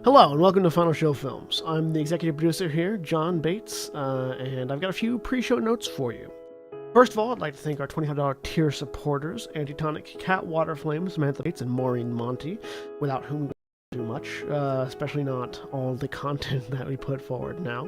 Hello and welcome to Final Show Films. I'm the executive producer here, John Bates, and I've got a few pre-show notes for you. First of all, I'd like to thank our $25 tier supporters, Antitonic, Waterflame, Samantha Bates, and Maureen Montee, without whom we don't do much, especially not all the content that we put forward now.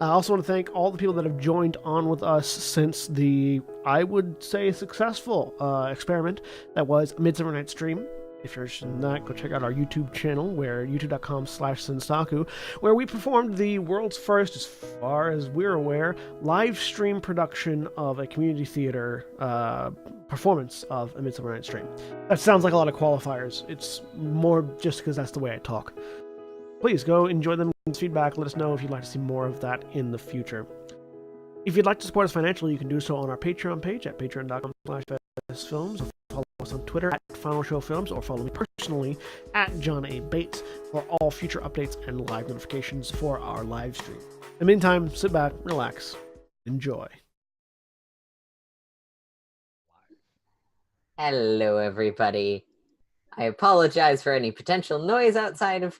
I also want to thank all the people that have joined on with us since the, I would say, successful experiment that was Midsummer Night's Dream. If you're interested in that, go check out our YouTube channel, where youtube.com/Sensaku, where we performed the world's first, as far as we're aware, live stream production of a community theater performance of A Midsummer Night's Dream. That sounds like a lot of qualifiers. It's more just because that's the way I talk. Please go enjoy them, feedback, let us know if you'd like to see more of that in the future. If you'd like to support us financially, you can do so on our Patreon page at patreon.com/films. Follow us on Twitter at Final Show Films, or follow me personally at John A. Bates for all future updates and live notifications for our live stream. In the meantime, sit back, relax, enjoy. Hello, everybody. I apologize for any potential noise outside of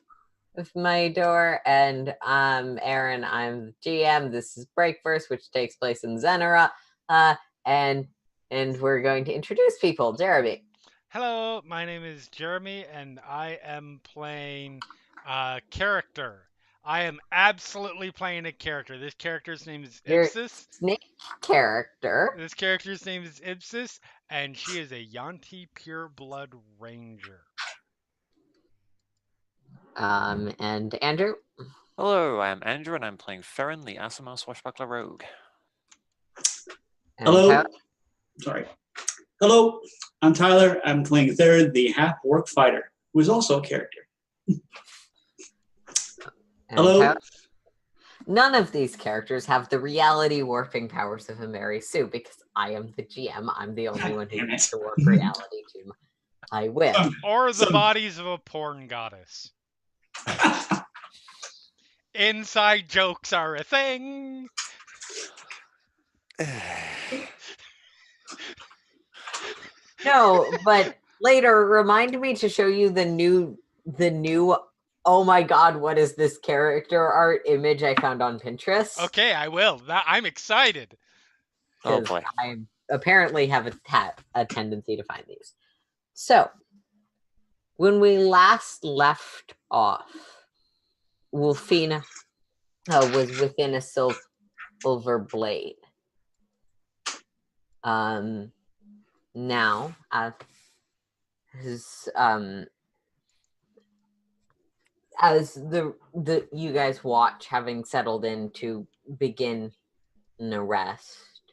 my door, and I'm Aaron. I'm the GM. This is BreakVerse, which takes place in Zenera, and we're going to introduce people. Jeremy. Hello, my name is Jeremy, and I am playing a character. I am absolutely playing a character. This character's name is Your Ipsis. snake character. This character's name is Ipsis, and she is a Yanti Pureblood Ranger. And Andrew. Hello, I'm Andrew, and I'm playing Ferrin, the Asimov Swashbuckler Rogue. And Hello. Tyler. Sorry. Hello, I'm Tyler. I'm playing Third, the half-orc fighter, who is also a character. And Hello. Tyler. None of these characters have the reality warping powers of a Mary Sue, because I am the GM. I'm the only one who Damn gets it. to warp reality to my will. Or the Some- bodies of a porn goddess. Inside jokes are a thing. No, but later remind me to show you the new oh my god, what is this character art image I found on Pinterest? Okay, I will. I'm excited. Oh 'Cause boy. I apparently have a tendency to find these. So, when we last left off, Wolfina was within a silver blade. Now, as the you guys watch, having settled in to begin the rest,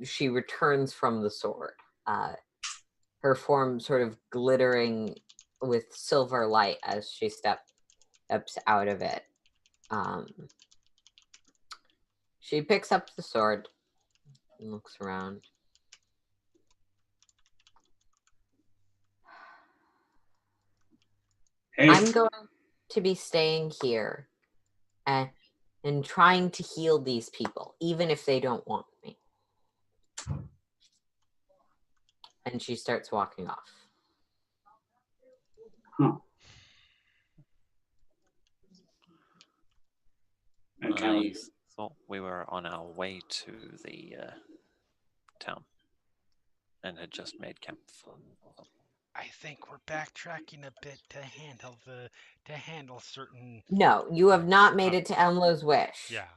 she returns from the sword, her form sort of glittering with silver light as she steps out of it. She picks up the sword and looks around. Hey, I'm going to be staying here and trying to heal these people, even if they don't want me. And she starts walking off. okay. I thought we were on our way to the town and had just made camp. I think we're backtracking a bit to handle certain. No, you have not made it to Emlo's Wish. Yeah.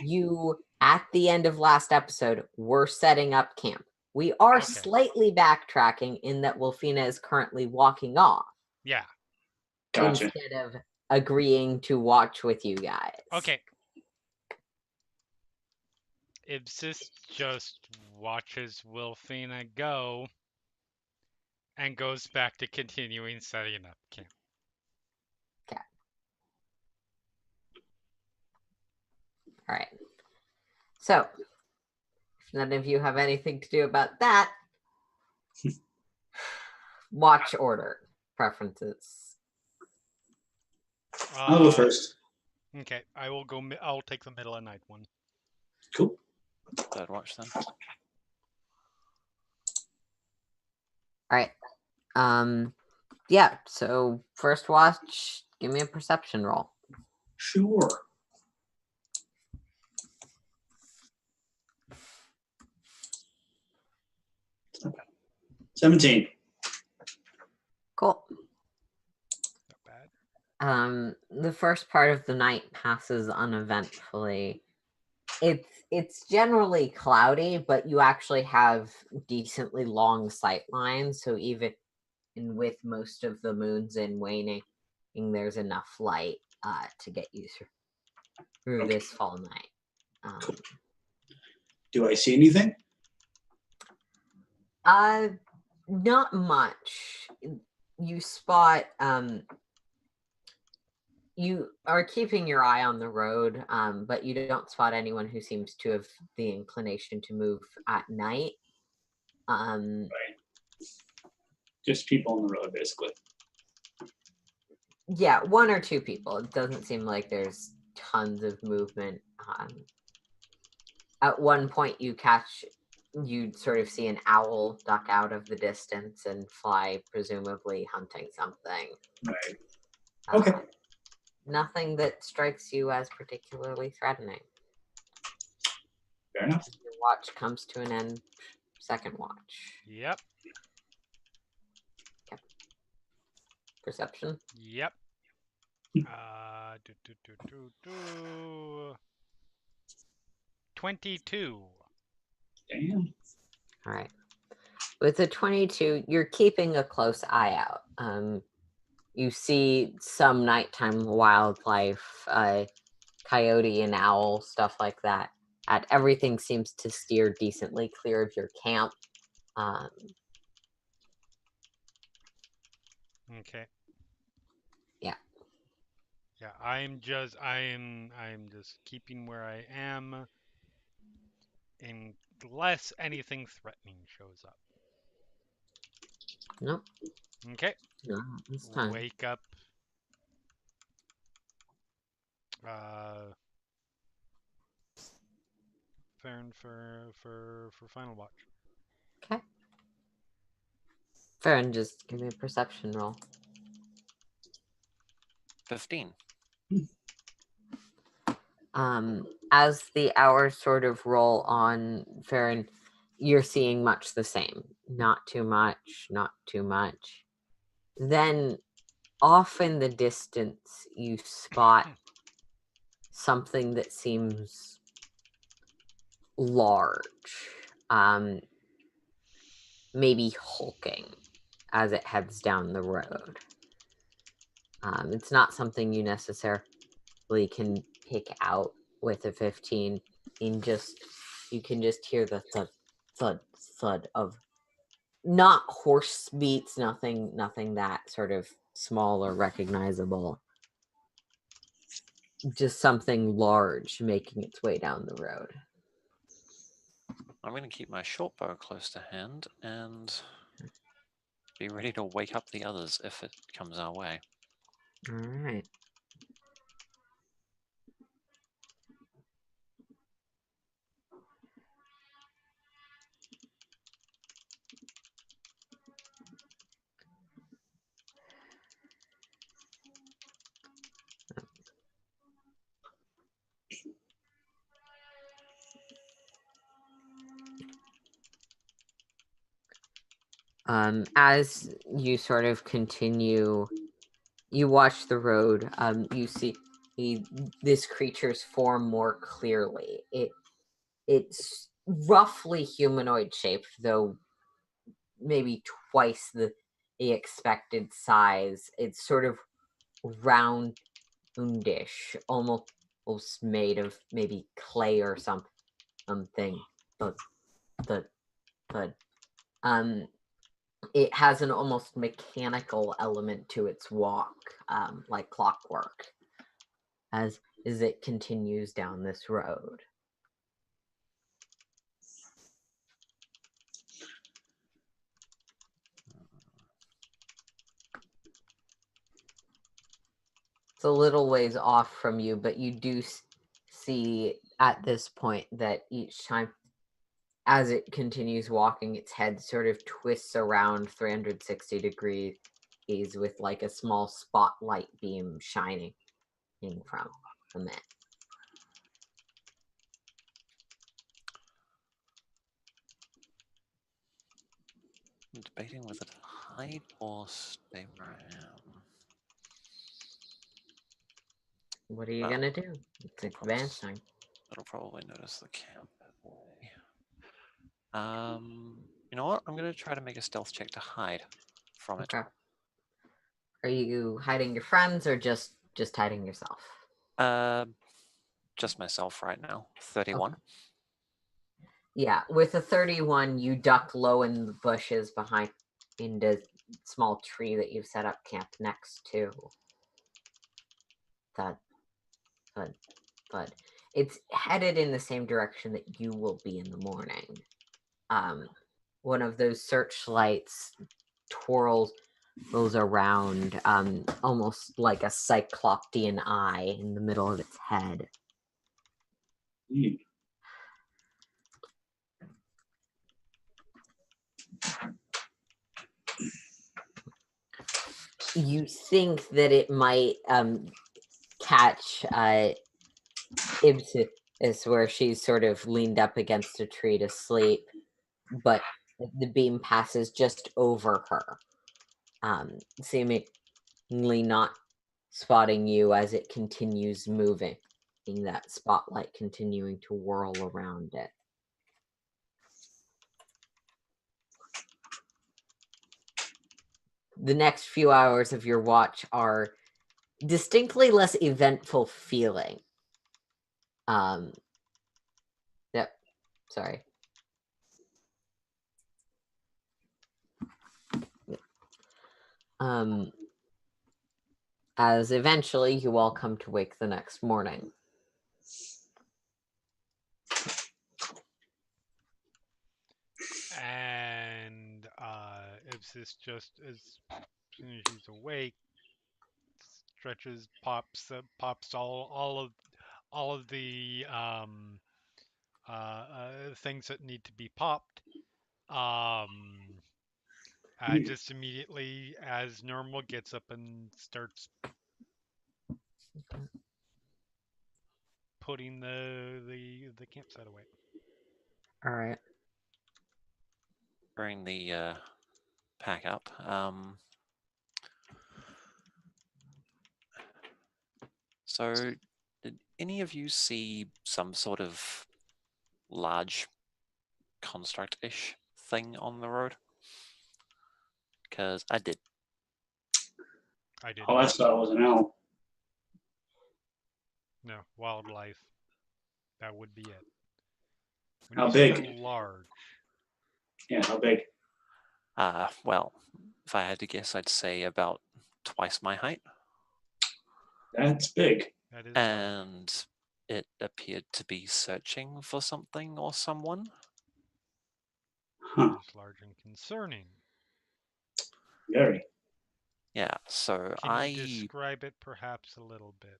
You, at the end of last episode, were setting up camp. We are Okay. slightly backtracking in that Wolfina is currently walking off Yeah. Gotcha. instead of agreeing to watch with you guys. Okay. Ibsis just watches Wilfina go and goes back to continuing setting up camp. All right. So, if none of you have anything to do about that, watch order preferences. I'll go first. Okay, I will go. I'll take the middle of night one. Cool. Third watch then. All right. Yeah, so first watch give me a perception roll. Sure. It's not bad. 17. Cool. Not bad. The first part of the night passes uneventfully. It's generally cloudy, but you actually have decently long sight lines, so even with most of the moons in waning, there's enough light to get you through Okay. this fall night. Cool. Do I see anything? Not much. You spot you are keeping your eye on the road, but you don't spot anyone who seems to have the inclination to move at night. Right. Just people on the road, basically. Yeah, one or two people. It doesn't seem like there's tons of movement. At one point, you sort of see an owl duck out of the distance and fly, presumably hunting something. Right. Okay. Nothing that strikes you as particularly threatening. Fair enough. Your watch comes to an end. Second watch. Yep. Perception. Yep. 22. Damn. All right. With a 22, you're keeping a close eye out. You see some nighttime wildlife, coyote and owl, stuff like that. Everything seems to steer decently clear of your camp. Okay. Yeah. Yeah, I'm just keeping where I am unless anything threatening shows up. Nope. Okay. No, this time. Wake up. Farron for final watch. Okay. Farron, just give me a perception roll. 15. As the hours sort of roll on, Farron, you're seeing much the same. Not too much, not too much. Then, off in the distance, you spot something that seems large. Maybe hulking as it heads down the road. It's not something you necessarily can pick out with a 15. You can just hear the thud, thud, thud of not horse beats, nothing that sort of small or recognizable. Just something large making its way down the road. I'm going to keep my short bow close to hand and be ready to wake up the others if it comes our way. All right. As you sort of continue, you watch the road. You see this creature's form more clearly. It's roughly humanoid shaped, though maybe twice the expected size. It's sort of roundish, almost made of maybe clay or something. But it has an almost mechanical element to its walk, like clockwork, as it continues down this road. It's a little ways off from you, but you do see at this point that each time as it continues walking, its head sort of twists around 360 degrees is with like a small spotlight beam shining in from it. I'm debating whether to hide or stay where I am. What are you Well, gonna do? It's advancing. It'll probably notice the camp that way. You know what? I'm gonna try to make a stealth check to hide from it. Okay. Are you hiding your friends or just hiding yourself? Just myself right now. 31. Okay. Yeah, with a 31, you duck low in the bushes behind the small tree that you've set up camp next to. But it's headed in the same direction that you will be in the morning. One of those searchlights twirls around, almost like a cycloptean eye in the middle of its head. You think that it might catch Ibsis where she's sort of leaned up against a tree to sleep, but the beam passes just over her, seemingly not spotting you as it continues moving, that spotlight continuing to whirl around it. The next few hours of your watch are distinctly less eventful feeling. Yep. Sorry. As eventually you all come to wake the next morning. And Ibsis, just as soon as she's awake, stretches, pops all of the things that need to be popped. Just immediately, as normal, gets up and starts putting the campsite away. All right. Bring the pack up. So, did any of you see some sort of large construct-ish thing on the road? Because I did. I did. Oh, I thought it was an owl. No, wildlife. That would be it. When How you say big? large. Yeah, how big? Well, if I had to guess, I'd say about twice my height. That's big. That is large. And it appeared to be searching for something or someone. Huh. That is large and concerning. Very. Yeah, so Can you describe it perhaps a little bit?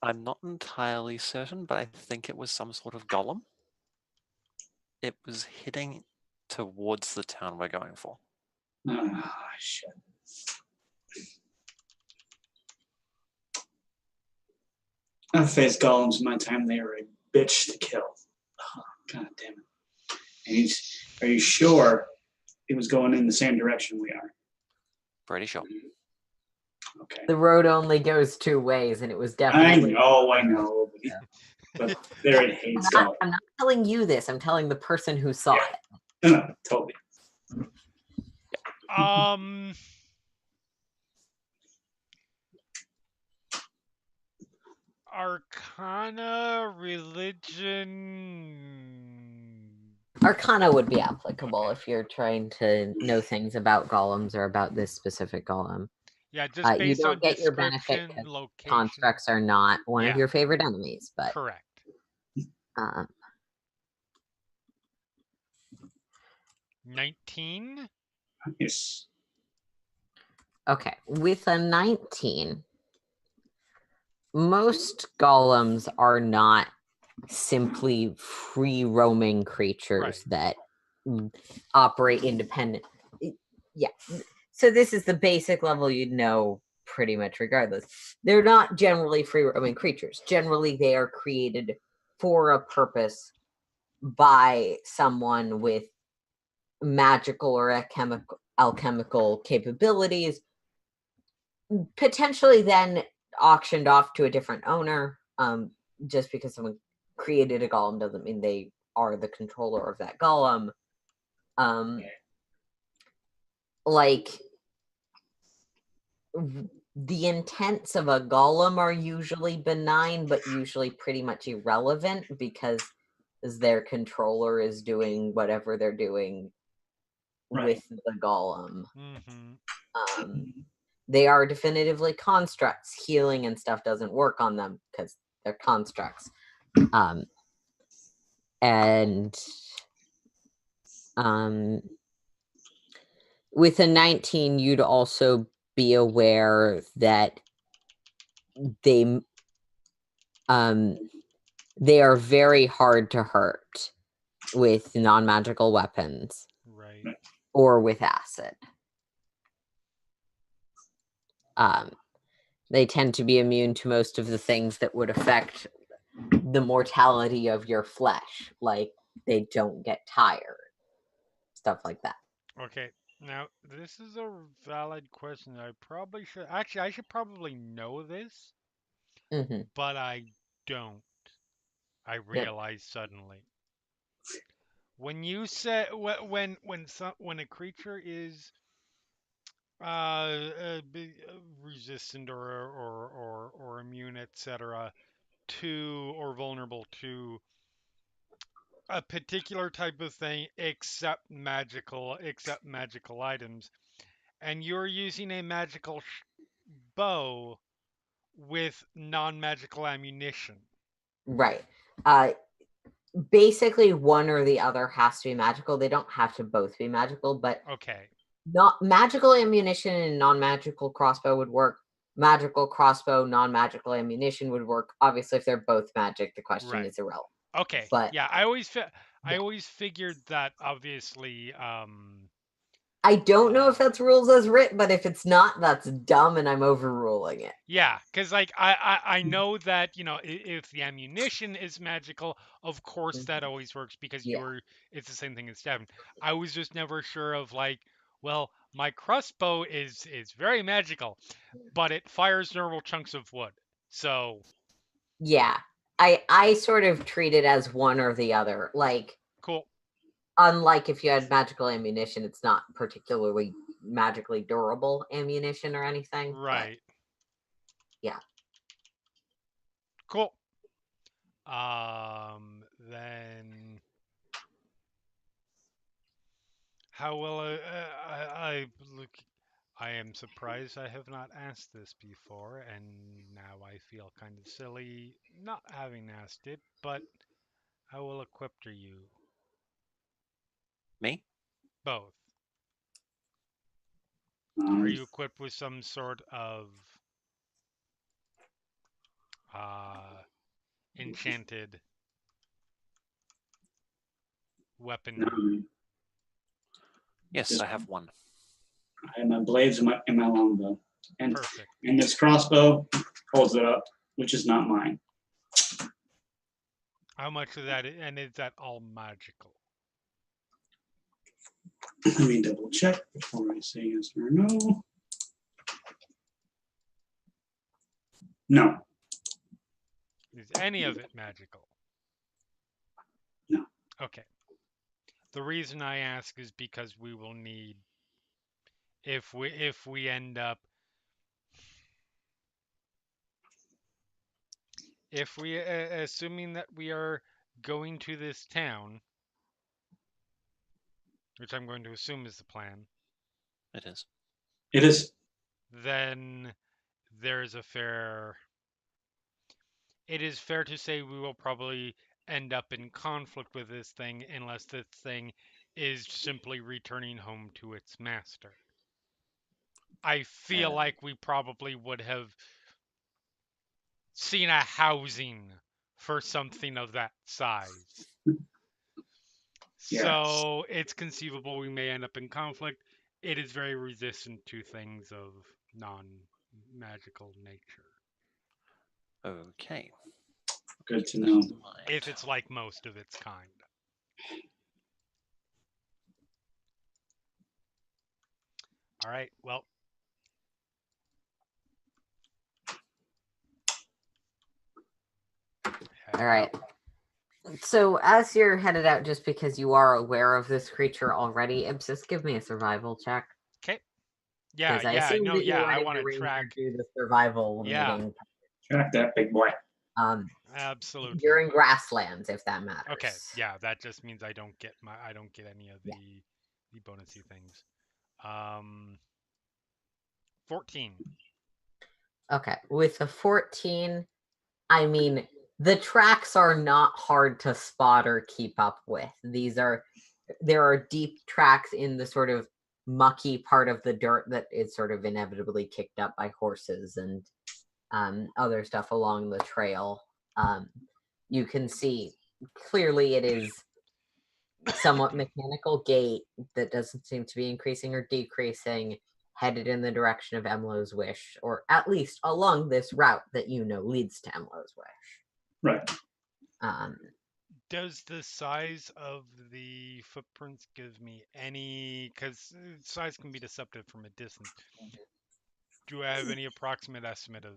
I'm not entirely certain, but I think it was some sort of golem. It was heading towards the town we're going for. Ah, shit. I've faced golems in my time. They are a bitch to kill. Oh, God damn it. And are you sure it was going in the same direction we are? Pretty sure. Okay. The road only goes two ways, and it was definitely. I know. But there it hates golems. I'm not telling you this. I'm telling the person who saw it. No, totally. Arcana, religion. Arcana would be applicable if you're trying to know things about golems or about this specific golem. Yeah, just based you don't on get your benefit description, 'cause location. constructs are not one of Yeah. your favorite enemies, but Correct. 19. Yes. Okay, with a 19, most golems are not simply free roaming creatures that operate independent. Yeah. So this is the basic level you'd know pretty much regardless. They're not generally free roaming creatures. Generally, they are created for a purpose by someone with magical or alchemical capabilities, potentially then auctioned off to a different owner. Just because someone created a golem doesn't mean they are the controller of that golem. Like, the intents of a golem are usually benign, but usually pretty much irrelevant because their controller is doing whatever they're doing with the golem. They are definitively constructs. Healing and stuff doesn't work on them because they're constructs. With a 19, you'd also be aware that they are very hard to hurt with non-magical weapons, Right. or with acid. They tend to be immune to most of the things that would affect the mortality of your flesh, like they don't get tired, stuff like that. Okay. Now, this is a valid question. I probably should. Actually, I should probably know this, but I don't. I realize suddenly. When you said when a creature is resistant or immune, etc., to or vulnerable to a particular type of thing, except magical items, and you're using a magical bow with non-magical ammunition. Right. Basically, one or the other has to be magical. They don't have to both be magical, but okay. Not magical ammunition and non-magical crossbow would work. Magical crossbow, non-magical ammunition would work. Obviously, if they're both magic, the question is irrelevant. Okay. But yeah, I always figured that. Obviously, I don't know if that's rules as written, but if it's not, that's dumb, and I'm overruling it. Yeah, because like I know that if the ammunition is magical, of course that always works because it's the same thing as stabbing. I was just never sure of like, well, my crossbow is very magical, but it fires normal chunks of wood. So yeah, I sort of treat it as one or the other. Like, cool. Unlike if you had magical ammunition, it's not particularly magically durable ammunition or anything. Right. But yeah. Cool. Then how will I look? I am surprised I have not asked this before, and now I feel kind of silly not having asked it, but how well equipped are you? Me? Both. Are you equipped with some sort of enchanted weapon? Yes, I have one. I have my blades and my longbow. Perfect. And this crossbow holds it up, which is not mine. How much of that, and is that all magical? Let me double check before I say yes or no. No. Is any of it magical? No. Okay. The reason I ask is because we will need, if we end up, if we assuming that we are going to this town, which I'm going to assume is the plan. It is. It is. Then there's it is fair to say we will probably end up in conflict with this thing unless this thing is simply returning home to its master. I feel like we probably would have seen a housing for something of that size. Yes. So it's conceivable we may end up in conflict. It is very resistant to things of non-magical nature. Okay. Good to know. If it's like most of its kind. All right, well. All right. So as you're headed out, just because you are aware of this creature already, Ipsis, give me a survival check. Okay. Yeah, I assume that you're I ready want to to track. do the survival meeting. Track that big boy. Absolutely. You're in grasslands, if that matters. Okay, yeah, that just means I don't get any of the bonusy things. 14. Okay, with a 14, I mean, the tracks are not hard to spot or keep up with. There are deep tracks in the sort of mucky part of the dirt that is sort of inevitably kicked up by horses and other stuff along the trail. You can see clearly it is somewhat mechanical gait that doesn't seem to be increasing or decreasing, headed in the direction of Emlo's wish, or at least along this route that leads to Emlo's wish. Right. Does the size of the footprints give me any? Because size can be deceptive from a distance. Do I have any approximate estimate of?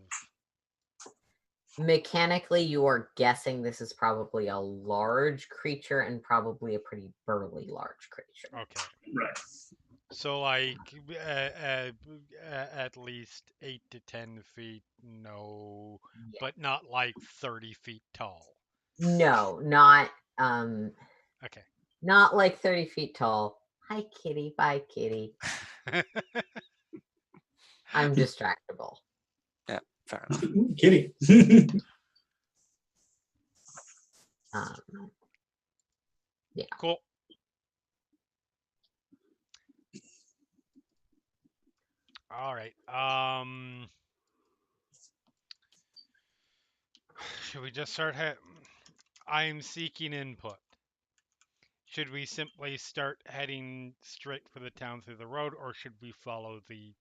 Mechanically, you are guessing this is probably a large creature and probably a pretty burly large creature. Okay. Right. So like at least 8 to 10 feet, no, but not like 30 feet tall. No, not Okay. Not like 30 feet tall. Hi, kitty. Bye, kitty. I'm distractible. Yeah, fair enough. Kitty. Yeah. Cool. All right. Should we just start? I'm seeking input. Should we simply start heading straight for the town through the road, or should we follow the?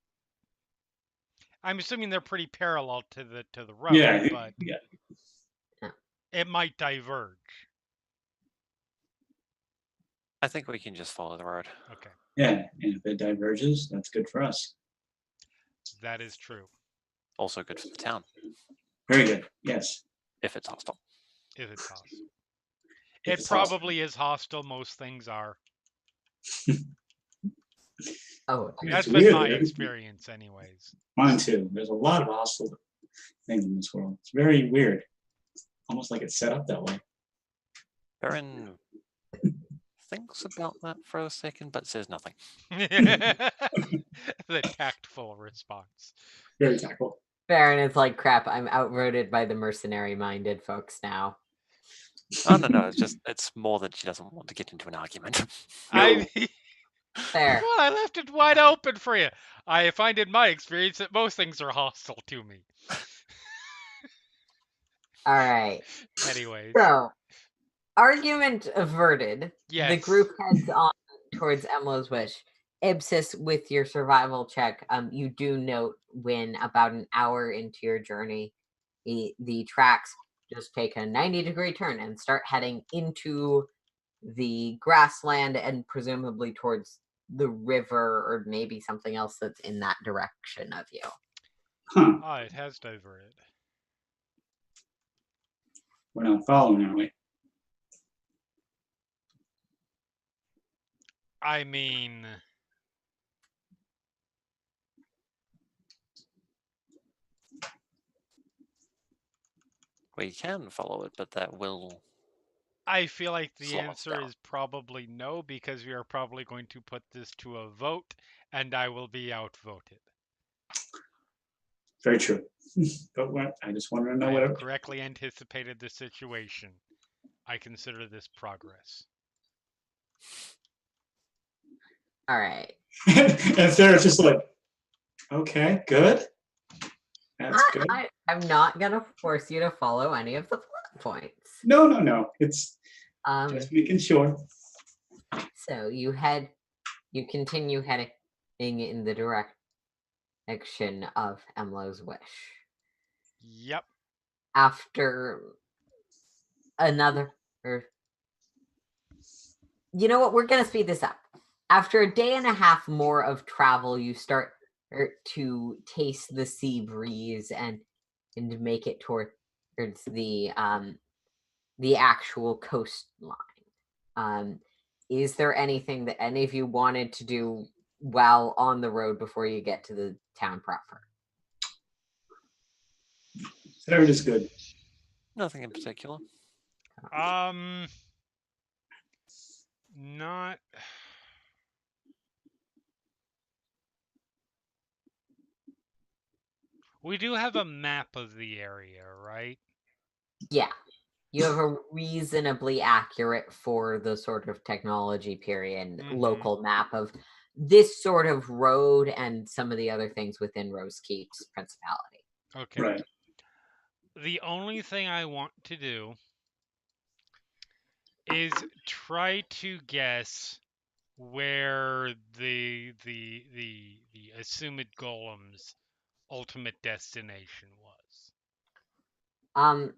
I'm assuming they're pretty parallel to the road, but it might diverge. I think we can just follow the road. Okay. Yeah, and if it diverges, that's good for us. That is true. Also good for the town. Very good. Yes. If it's hostile. If it's hostile. It probably is hostile. Most things are. Oh, that's been my experience, anyways. Mine too. There's a lot of hostile things in this world. It's very weird. Almost like it's set up that way. Baron thinks about that for a second, but says nothing. The tactful response. Very tactful. Baron is like, crap, I'm outvoted by the mercenary-minded folks now. Oh, no. It's more that she doesn't want to get into an argument. No. Fair. Well, I left it wide open for you. I find in my experience that most things are hostile to me. All right. Anyways. So, argument averted. Yes. The group heads on towards Emlo's wish. Ipsis, with your survival check, you do note when about an hour into your journey, the tracks just take a 90-degree turn and start heading into the grassland and presumably towards the river or maybe something else that's in that direction of you. Huh. Oh, it has diverted. We're not following, are we? I mean... We can follow it, but that will... I feel like the answer is probably no, because we are probably going to put this to a vote, and I will be outvoted. Very true. But I just wanted to know I have correctly anticipated the situation. I consider this progress. All right. And Sarah's just like, okay, good. That's good. I'm not going to force you to follow any of the plot points. No. It's just making sure. So you continue heading in the direction of Emlo's wish. Yep. After another, you know what? We're gonna speed this up. After a day and a half more of travel, you start to taste the sea breeze and make it towards the actual coastline. Is there anything that any of you wanted to do while on the road before you get to the town proper? Third is good. Nothing in particular. Not. We do have a map of the area, right? Yeah. You have a reasonably accurate, for the sort of technology period, local map of this sort of road and some of the other things within Rosekeep's principality. Okay. Right. The only thing I want to do is try to guess where the assumed golem's ultimate destination was.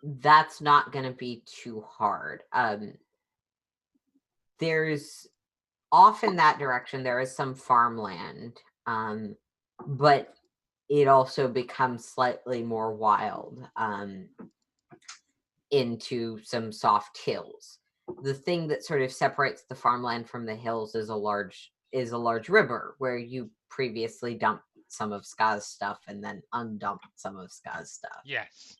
That's not going to be too hard. There's off in that direction, there is some farmland, but it also becomes slightly more wild into some soft hills. The thing that sort of separates the farmland from the hills is a large river where you previously dumped some of Ska's stuff and then undumped some of Ska's stuff. Yes.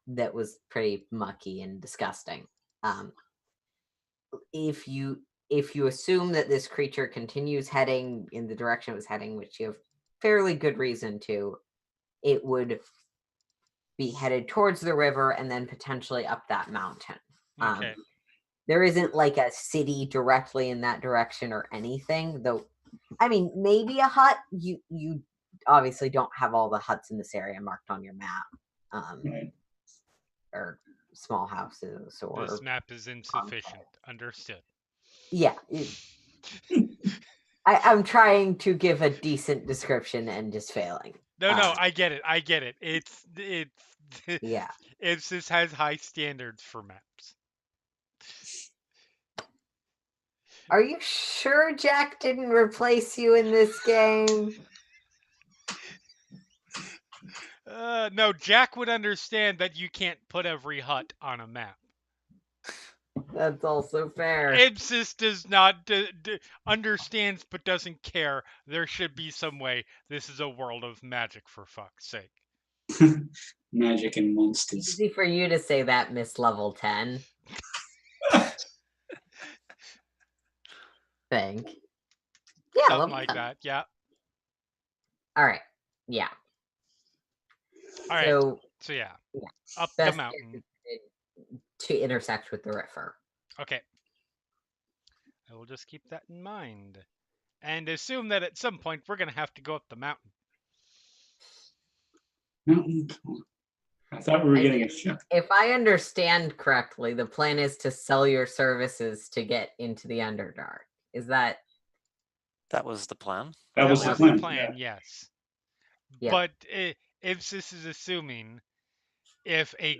That was pretty mucky and disgusting. If you assume that this creature continues heading in the direction it was heading, which you have fairly good reason to, it would be headed towards the river and then potentially up that mountain. Okay. There isn't like a city directly in that direction or anything, though. I mean, maybe a hut. You obviously don't have all the huts in this area marked on your map, Right. or small houses, or This map is insufficient. Understood. yeah. I'm trying to give a decent description and just failing. No, I get it. It's Yeah. This has high standards for maps. Are you sure Jack didn't replace you in this game? No, Jack would understand that you can't put every hut on a map. That's also fair. Ipsis does not understands but doesn't care. There should be some way. This is a world of magic, for fuck's sake. Magic and monsters. Easy for you to say that, Miss Level 10. Think. Yeah, something level like 10. that. Yeah. All right. Yeah. All right. So yeah, up the mountain to intersect with the river. Okay. I will just keep that in mind, and assume that at some point we're gonna have to go up the mountain. Mountain. I thought we were getting a ship. If I understand correctly, the plan is to sell your services to get into the Underdark. Is that? That was the plan. That was the plan. Yes. Yeah. But if this is assuming if a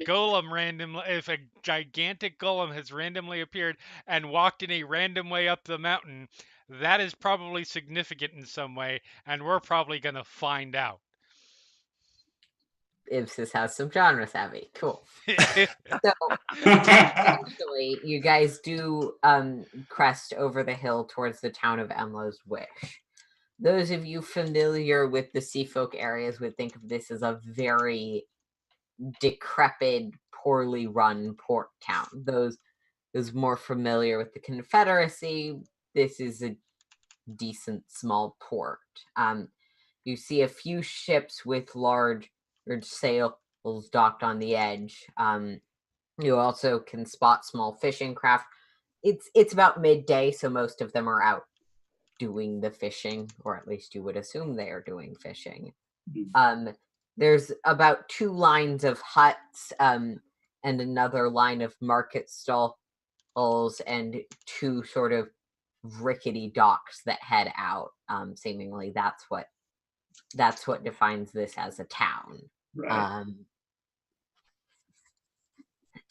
gigantic golem has randomly appeared and walked in a random way up the mountain, that is probably significant in some way, and we're probably going to find out. Ipsis has some genre savvy. Cool. So, eventually, you guys do crest over the hill towards the town of Emlo's Wish. Those of you familiar with the Seafolk areas would think of this as a very decrepit, poorly run port town. Those more familiar with the Confederacy, this is a decent small port. You see a few ships with large sails docked on the edge. You also can spot small fishing craft. It's about midday, so most of them are out doing the fishing, or at least you would assume they are doing fishing. There's about 2 lines of huts and another line of market stall vessels and two sort of rickety docks that head out. Seemingly, that's what defines this as a town. Right.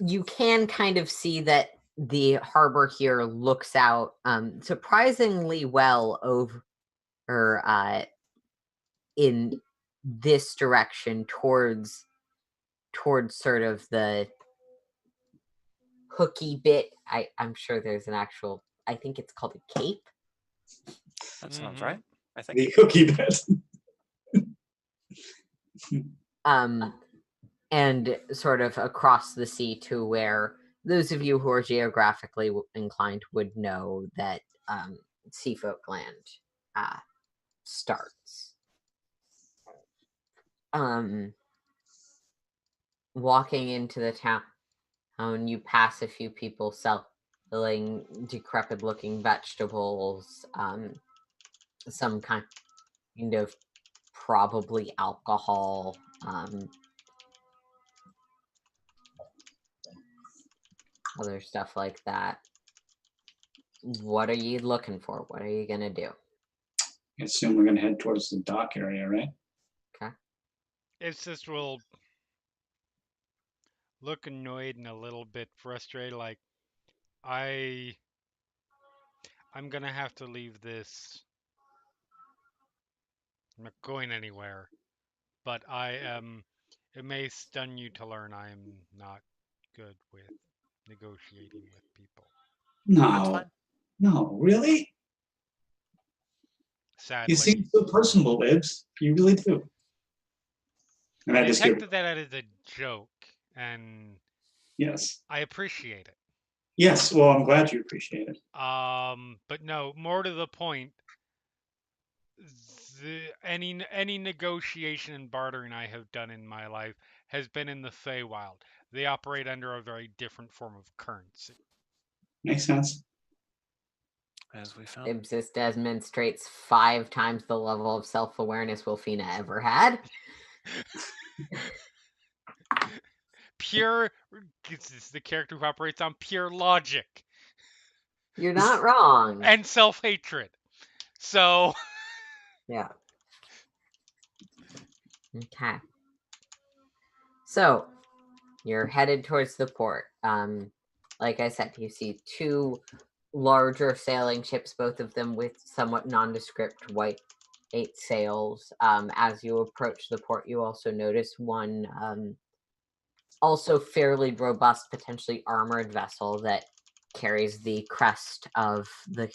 You can kind of see that the harbor here looks out surprisingly well over in this direction towards sort of the hooky bit. I'm sure there's an actual, I think it's called a cape. That sounds right. I think The hooky bit. And sort of across the sea to where those of you who are geographically inclined would know that Seafolk Land starts. Walking into the town, you pass a few people selling decrepit-looking vegetables, some kind of probably alcohol, other stuff like that. What are you looking for? What are you gonna do? I assume we're gonna head towards the dock area, right? Okay. It's just will look annoyed and a little bit frustrated, like I'm gonna have to leave this. I'm not going anywhere, but I am. It may stun you to learn I am not good with negotiating with people. that's No, fine. no, really? Sadly, You seem so personable, Bibbs. You really do. And I just give, detected that as a joke, and yes. I appreciate it. Yes, well, I'm glad you appreciate it. But no, more to the point, any negotiation and bartering I have done in my life has been in the Feywild. They operate under a very different form of currency. Makes sense. As we found. Ibsis demonstrates 5 times the level of self-awareness Wilfina ever had. Pure, this is the character who operates on pure logic. You're not wrong. And self-hatred. So. Yeah. Okay. So, you're headed towards the port. Like I said, you see 2 larger sailing ships, both of them with somewhat nondescript white 8 sails. As you approach the port, you also notice one also fairly robust, potentially armored vessel that carries the crest of the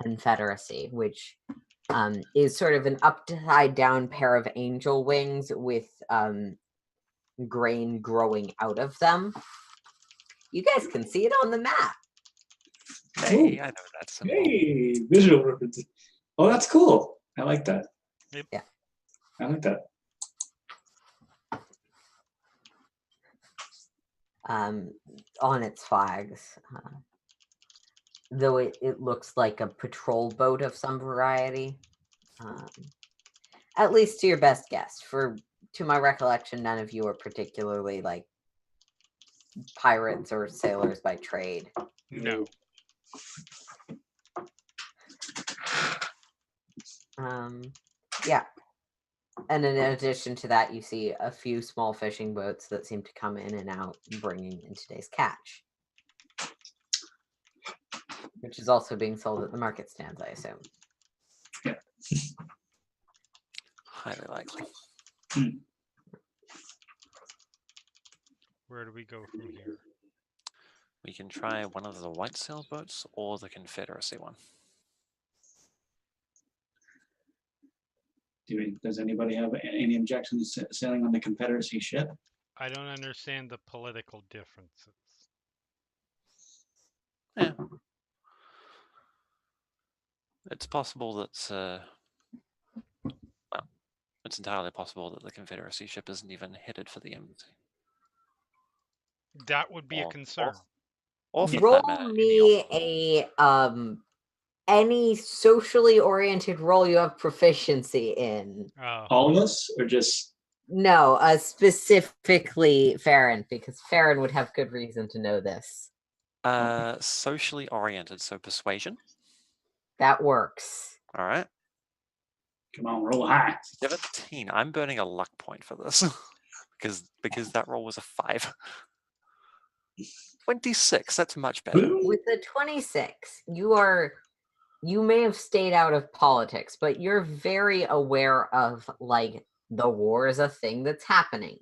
Confederacy, which is sort of an upside down pair of angel wings with grain growing out of them. You guys can see it on the map. Hey, I know that symbol. Hey, visual reference. Oh, that's cool. I like that. Yep. Yeah. I like that. On its flags, though it looks like a patrol boat of some variety. At least to your best guess. To my recollection, none of you are particularly like pirates or sailors by trade. No. Yeah. And in addition to that, you see a few small fishing boats that seem to come in and out, bringing in today's catch. Which is also being sold at the market stands, I assume. Yeah. Highly likely. Where do we go from here? We can try one of the white sail boats or the Confederacy one. Does anybody have any objections to sailing on the Confederacy ship? I don't understand the political differences. Yeah. It's possible that, well, it's entirely possible that the Confederacy ship isn't even headed for the embassy. That would be a concern. Or for Roll that matter, me any socially oriented role you have proficiency in. All of us, or just No, specifically Farron, because Farron would have good reason to know this. Socially oriented, so persuasion. That works. All right. Come on, roll high. 17. I'm burning a luck point for this because that roll was a 5. 26. That's much better. Boom. With the 26, you may have stayed out of politics, but you're very aware of like the war is a thing that's happening,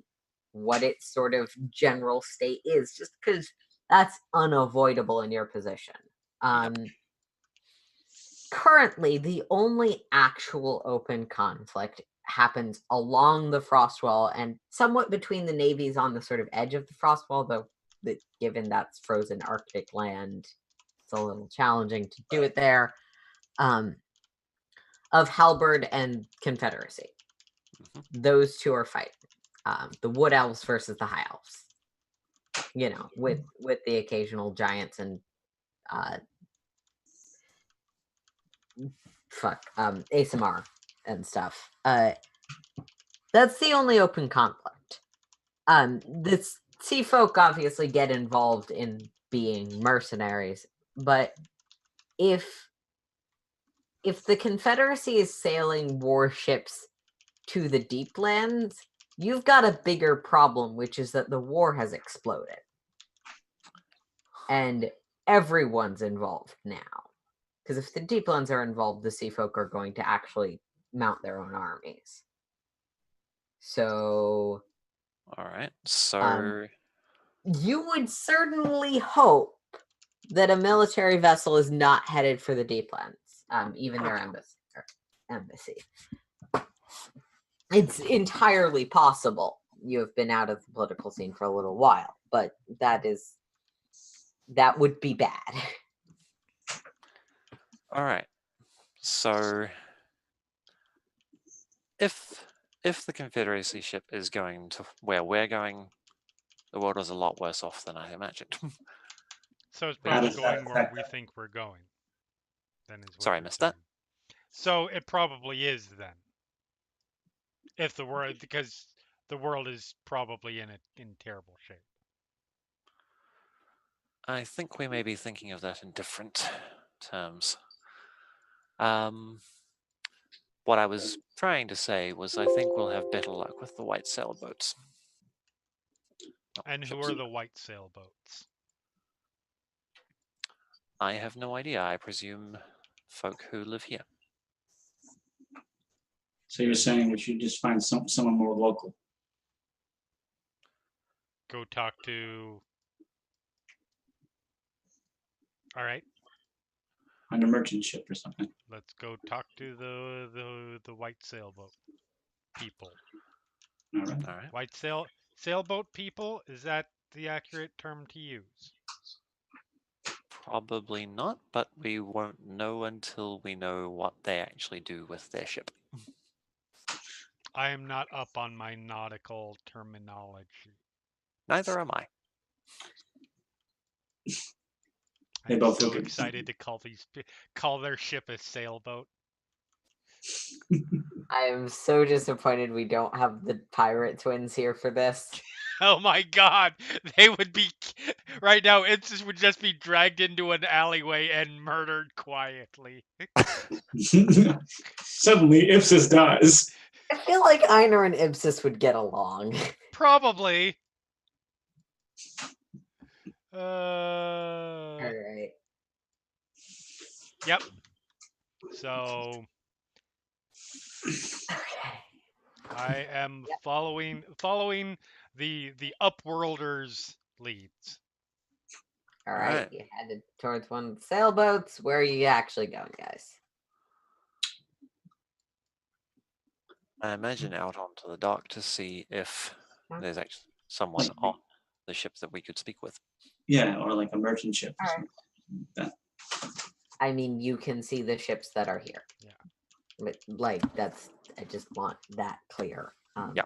what its sort of general state is, just because that's unavoidable in your position. Currently, the only actual open conflict happens along the Frostwall and somewhat between the navies on the sort of edge of the Frostwall, though given that's frozen Arctic land, it's a little challenging to do it there. Of Halberd and Confederacy. Those two are fighting. The Wood Elves versus the High Elves. You know, with the occasional giants and ASMR and stuff. That's the only open conflict. The sea folk obviously get involved in being mercenaries, but if the Confederacy is sailing warships to the deep lands, you've got a bigger problem, which is that the war has exploded. And everyone's involved now. Because if the deep lands are involved, the sea folk are going to actually mount their own armies. So... All right. So... you would certainly hope that a military vessel is not headed for the deep lands, even their embassy. It's entirely possible you have been out of the political scene for a little while, but that would be bad. All right. So if the Confederacy ship is going to where we're going, the world is a lot worse off than I imagined. So it's How probably does that going where affect we that? think we're going. Then is what Sorry, I you're missed saying. that. So it probably is then. If the world, because the world is probably in terrible shape. I think we may be thinking of that in different terms. What I was trying to say was I think we'll have better luck with the white sailboats. And who are the white sailboats? I have no idea. I presume folk who live here. So you're saying we should just find someone more local? Go talk to... All right. On a merchant ship or something. Let's go talk to the white sailboat people. All right. All right. White sailboat people? Is that the accurate term to use? Probably not, but we won't know until we know what they actually do with their ship. I am not up on my nautical terminology. Neither am I. They I'm both so look at- excited to call their ship a sailboat. I am so disappointed we don't have the pirate twins here for this. Oh my god, they would be right now. Ipsis would just be dragged into an alleyway and murdered quietly. Suddenly, Ipsis dies. I feel like Einar and Ipsis would get along. Probably. All right. Yep. So Okay. I am Yep. following the Upworlders leads. All right. Alright. You headed towards one of the sailboats. Where are you actually going, guys? I imagine out onto the dock to see if Huh? there's actually someone Like- on the ship that we could speak with. Yeah, or like a merchant ship. Or All something like that. I mean, you can see the ships that are here. Yeah. But like I just want that clear. Yeah.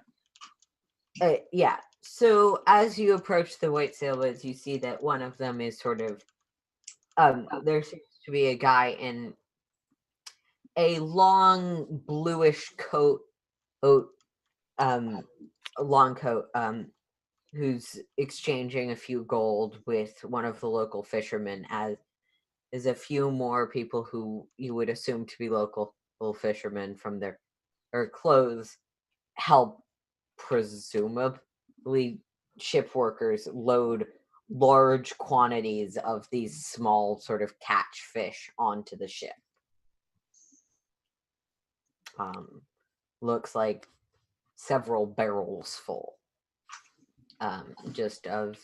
Yeah. So as you approach the white sailboats, you see that one of them is sort of there seems to be a guy in a long bluish coat, a long coat, who's exchanging a few gold with one of the local fishermen, as is a few more people who you would assume to be local fishermen from their clothes help presumably ship workers load large quantities of these small sort of catch fish onto the ship. Looks like several barrels full, just of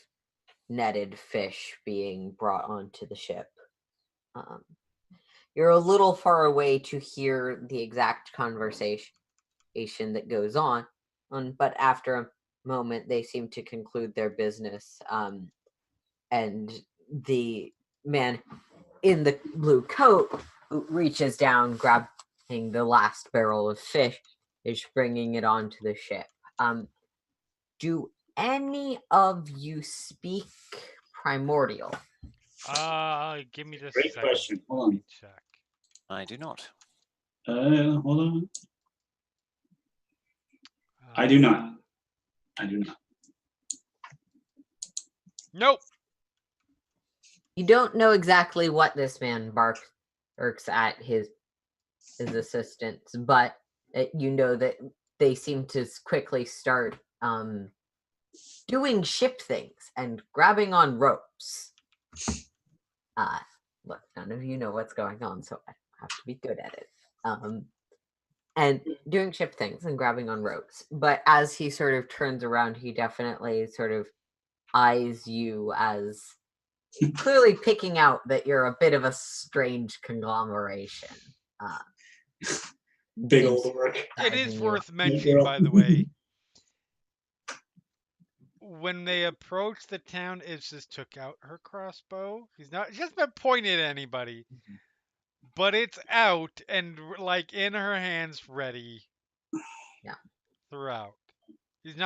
netted fish being brought onto the ship. You're a little far away to hear the exact conversation that goes on, but after a moment, they seem to conclude their business, and the man in the blue coat who reaches down, grabbing the last barrel of fish, is bringing it onto the ship. Do any of you speak Primordial? Give me just Great a second. question. Hold Let me on. check. I do not. Hold on. I do not. I do not. Nope. You don't know exactly what this man barks at his assistants, but you know that they seem to quickly start doing ship things and grabbing on ropes. Look, none of you know what's going on, so I have to be good at it. And doing ship things and grabbing on ropes. But as he sort of turns around, he definitely sort of eyes you as clearly picking out that you're a bit of a strange conglomeration. Big old work. It is Sizing you worth up. mentioning, by the way, when they approached the town, Ipsis took out her crossbow. She hasn't been pointing at anybody, but it's out and like in her hands, ready. Yeah. Throughout. She's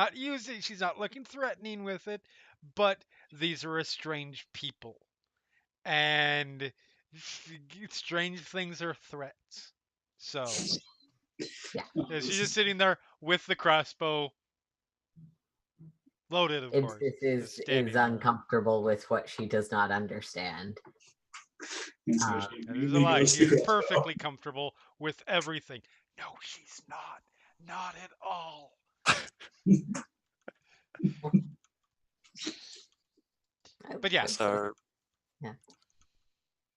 not looking threatening with it, but these are estranged people. And strange things are threats. So, Yeah. she's just sitting there with the crossbow loaded, of course. Ipsis just standing is there. uncomfortable with what she does not understand. That is a lie. She is perfectly comfortable with everything. No, she's not. Not at all. But yeah. So Yeah.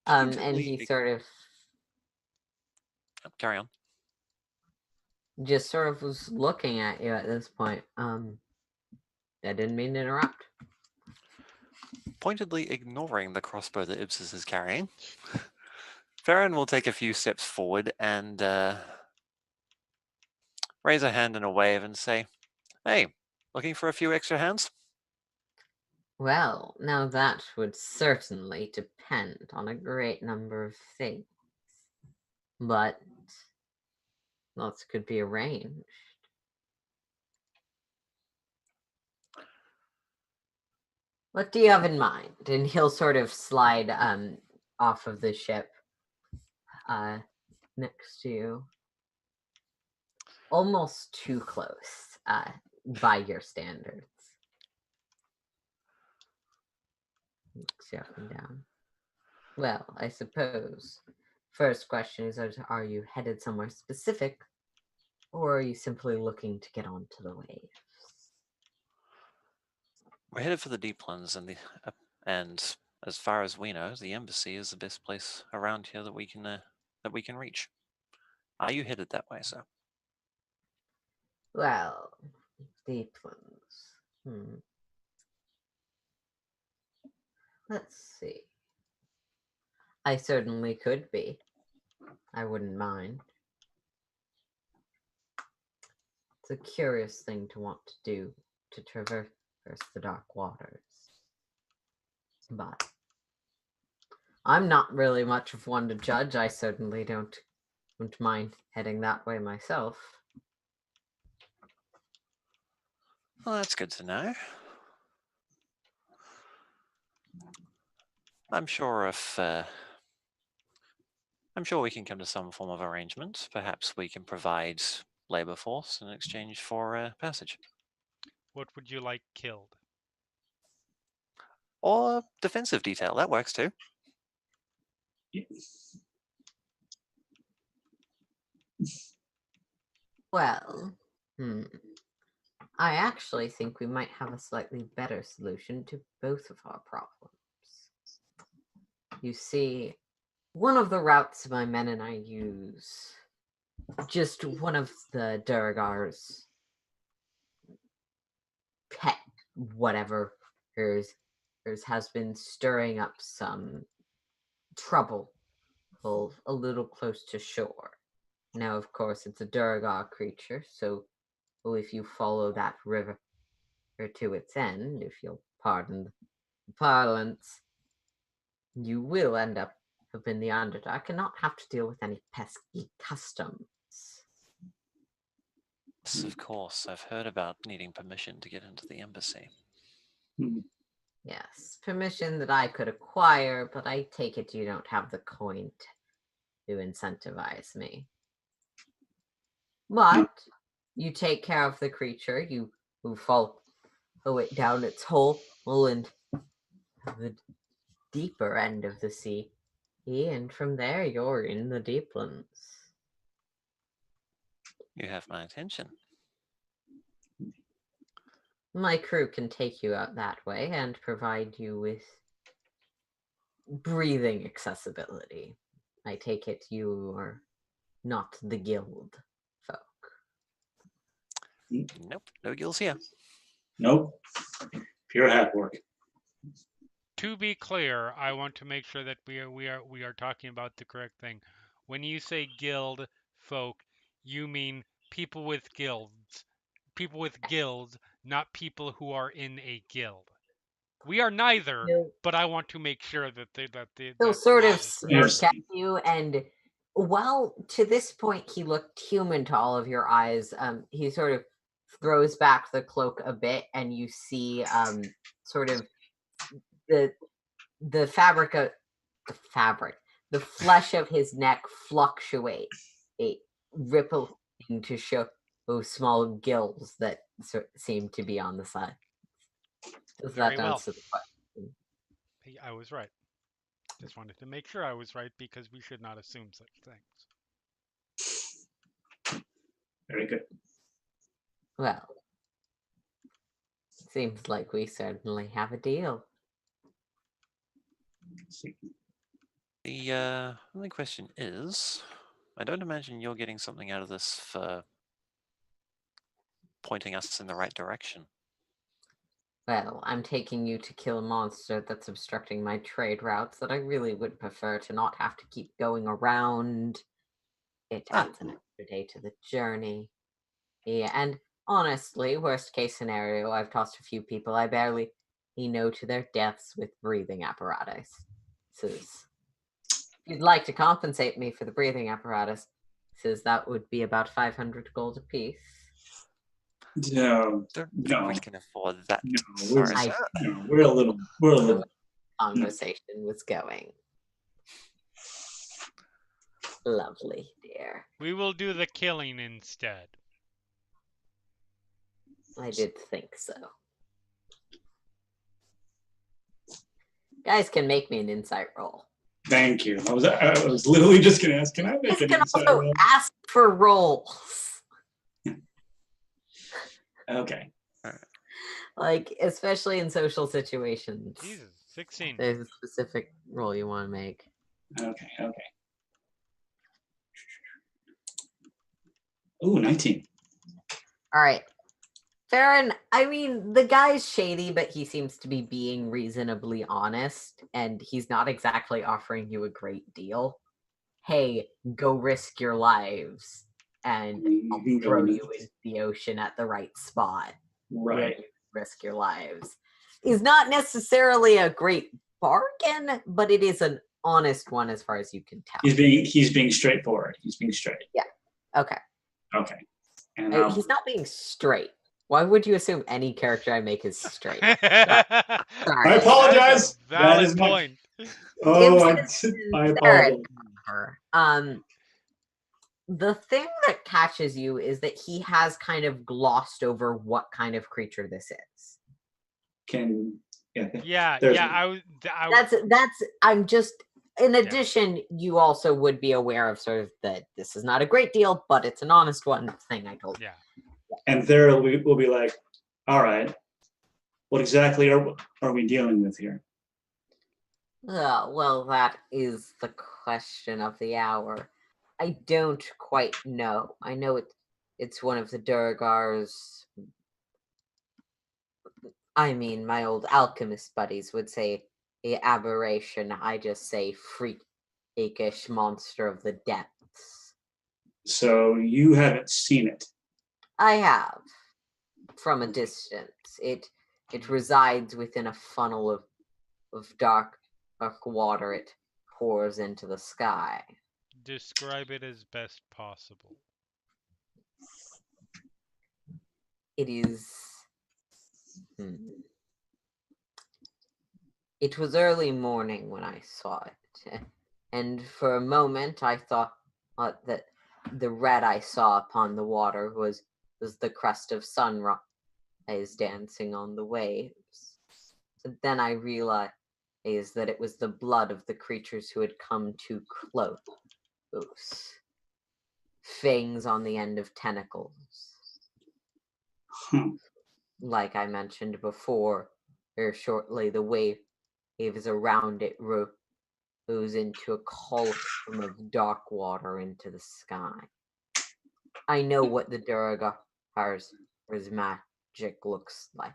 And pointedly he sort of carry on. just sort of was looking at you at this point. I didn't mean to interrupt. Pointedly ignoring the crossbow that Ipsis is carrying, Farron will take a few steps forward and raise a hand in a wave and say, "Hey, looking for a few extra hands?" Well, now that would certainly depend on a great number of things. But lots could be arranged. What do you have in mind? And he'll sort of slide off of the ship next to you. Almost too close by your standards. Looks you up and down. Well, I suppose first question is, are you headed somewhere specific, or are you simply looking to get onto the waves? We're headed for the Deeplands, and as far as we know, the embassy is the best place around here that we can reach. Are you headed that way, sir? Well, Deeplands. Let's see. I certainly could be. I wouldn't mind. It's a curious thing to want to do, to traverse the dark waters. But I'm not really much of one to judge. I certainly don't mind heading that way myself. Well, that's good to know. I'm sure we can come to some form of arrangement. Perhaps we can provide labor force in exchange for passage. What would you like killed? Or defensive detail, that works too. Well, I actually think we might have a slightly better solution to both of our problems. You see, one of the routes my men and I use, just one of the Duragar's pet whatever hers has been stirring up some trouble a little close to shore. Now, of course, it's a Duragar creature, so if you follow that river to its end, if you'll pardon the parlance, you will end up in the Underdark and not have to deal with any pesky customs. Yes, of course. I've heard about needing permission to get into the embassy. Yes, permission that I could acquire, but I take it you don't have the coin to incentivize me. But you take care of the creature, you follow it down its hole and the deeper end of the sea, and from there you're in the deeplands. You have my attention. My crew can take you out that way and provide you with breathing accessibility. I take it you are not the guild folk. Nope, no gills here. Nope. Pure hack work. To be clear, I want to make sure that we are talking about the correct thing. When you say guild folk, you mean people with guilds. People with guilds, not people who are in a guild. We are neither, but I want to make sure that He'll sort of smirk at you, and while to this point he looked human to all of your eyes, he sort of throws back the cloak a bit, and you see sort of the flesh of his neck fluctuate, rippling to show those small gills that seem to be on the side. Does that answer the question? I was right. Just wanted to make sure I was right because we should not assume such things. Very good. Well, seems like we certainly have a deal. The only question is, I don't imagine you're getting something out of this for pointing us in the right direction. Well, I'm taking you to kill a monster that's obstructing my trade routes that I really would prefer to not have to keep going around. It adds an extra day to the journey. Yeah, and honestly, worst case scenario, I've tossed a few people I barely know to their deaths with breathing apparatus. If you'd like to compensate me for the breathing apparatus, that would be about 500 gold apiece. No, we can afford that. No, we're a little. Conversation was going. Lovely, dear. We will do the killing instead. I did think so. Guys can make me an insight roll. Thank you. I was literally just going to ask, can I make an insight roll? Ask for rolls. Okay. Like, especially in social situations. Jesus, 16. There's a specific roll you want to make. Okay. Ooh, 19. All right. Farron, I mean, the guy's shady, but he seems to be being reasonably honest, and he's not exactly offering you a great deal. Hey, go risk your lives, and I'll throw you into the ocean at the right spot. Right. Risk your lives. Is not necessarily a great bargain, but it is an honest one as far as you can tell. He's being straightforward. He's being straight. Yeah. Okay. And he's not being straight. Why would you assume any character I make is straight? Sorry. I apologize. That is point. I apologize. The thing that catches you is that he has kind of glossed over what kind of creature this is. Can Yeah, there's- yeah. I was. That's. I'm just. In addition, you also would be aware of sort of that this is not a great deal, but it's an honest one thing I told you. Yeah. And there we'll be like, all right, what exactly are we dealing with here? Well, that is the question of the hour. I don't quite know. I know it's one of the Durgar's. I mean, my old alchemist buddies would say a aberration. I just say freakish monster of the depths. So you haven't seen it. I have, from a distance. It resides within a funnel of dark water. It pours into the sky. Describe it as best possible. It is. It was early morning when I saw it, and for a moment I thought that the red I saw upon the water was the crest of sunrise dancing on the waves. But then I realized that it was the blood of the creatures who had come too close. Fangs on the end of tentacles. Like I mentioned before, very shortly the waves around it rose into a cauldron of dark water into the sky. I know what the Duragar's magic looks like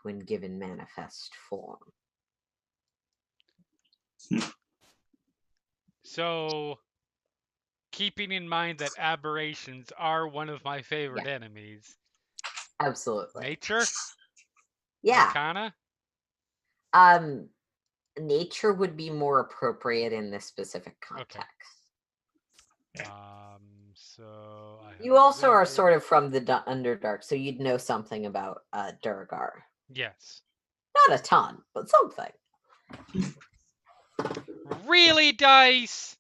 when given manifest form. So, keeping in mind that aberrations are one of my favorite enemies. Absolutely. Nature? Yeah. Arcana? Nature would be more appropriate in this specific context. Okay. So you also are sort of from the Underdark, so you'd know something about Durgar. Yes. Not a ton, but something. Really, Dice?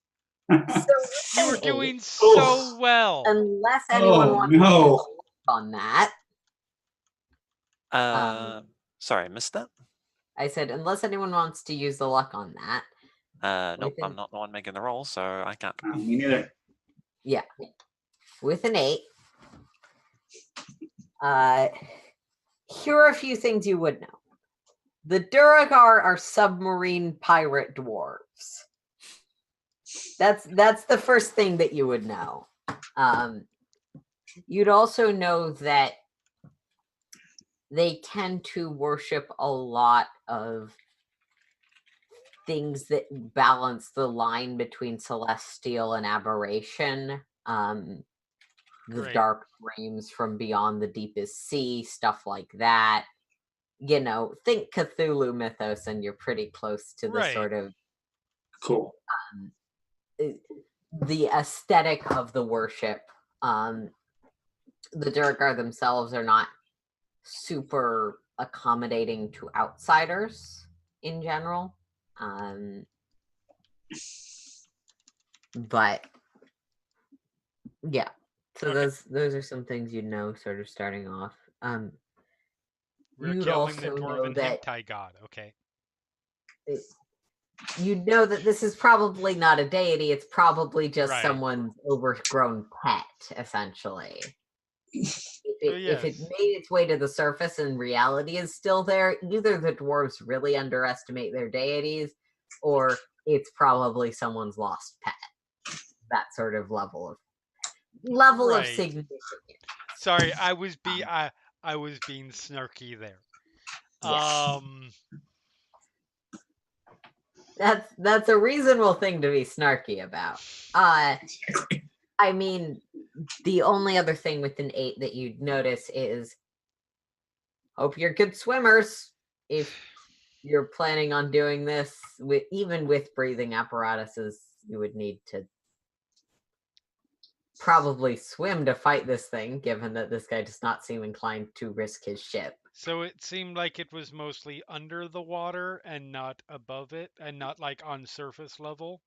So you were doing so well. Unless anyone wants to look on that. Sorry, I missed that. I said, unless anyone wants to use the luck on that. Nope, I'm not the one making the roll, so I can't. Me neither. Yeah. With an 8. Here are a few things you would know. The Duragar are submarine pirate dwarves. That's the first thing that you would know. You'd also know that they tend to worship a lot of things that balance the line between celestial and aberration. The dark dreams from beyond the deepest sea, stuff like that. You know, think Cthulhu mythos, and you're pretty close to the sort of cool. The aesthetic of the worship. The Durgar themselves are not super accommodating to outsiders in general. But yeah, so those are some things you'd know sort of starting off. We're you'd killing the also know dwarven that hentai god, okay. You'd know that this is probably not a deity, it's probably just Right. someone's overgrown pet, essentially. If it made its way to the surface and reality is still there, either the dwarves really underestimate their deities, or it's probably someone's lost pet. That sort of level of significance. Sorry, I was being snarky there. Yeah. That's a reasonable thing to be snarky about. I mean, the only other thing with an 8 that you'd notice is hope you're good swimmers if you're planning on doing this. Even with breathing apparatuses, you would need to probably swim to fight this thing, given that this guy does not seem inclined to risk his ship. So it seemed like it was mostly under the water and not above it, and not like on surface level?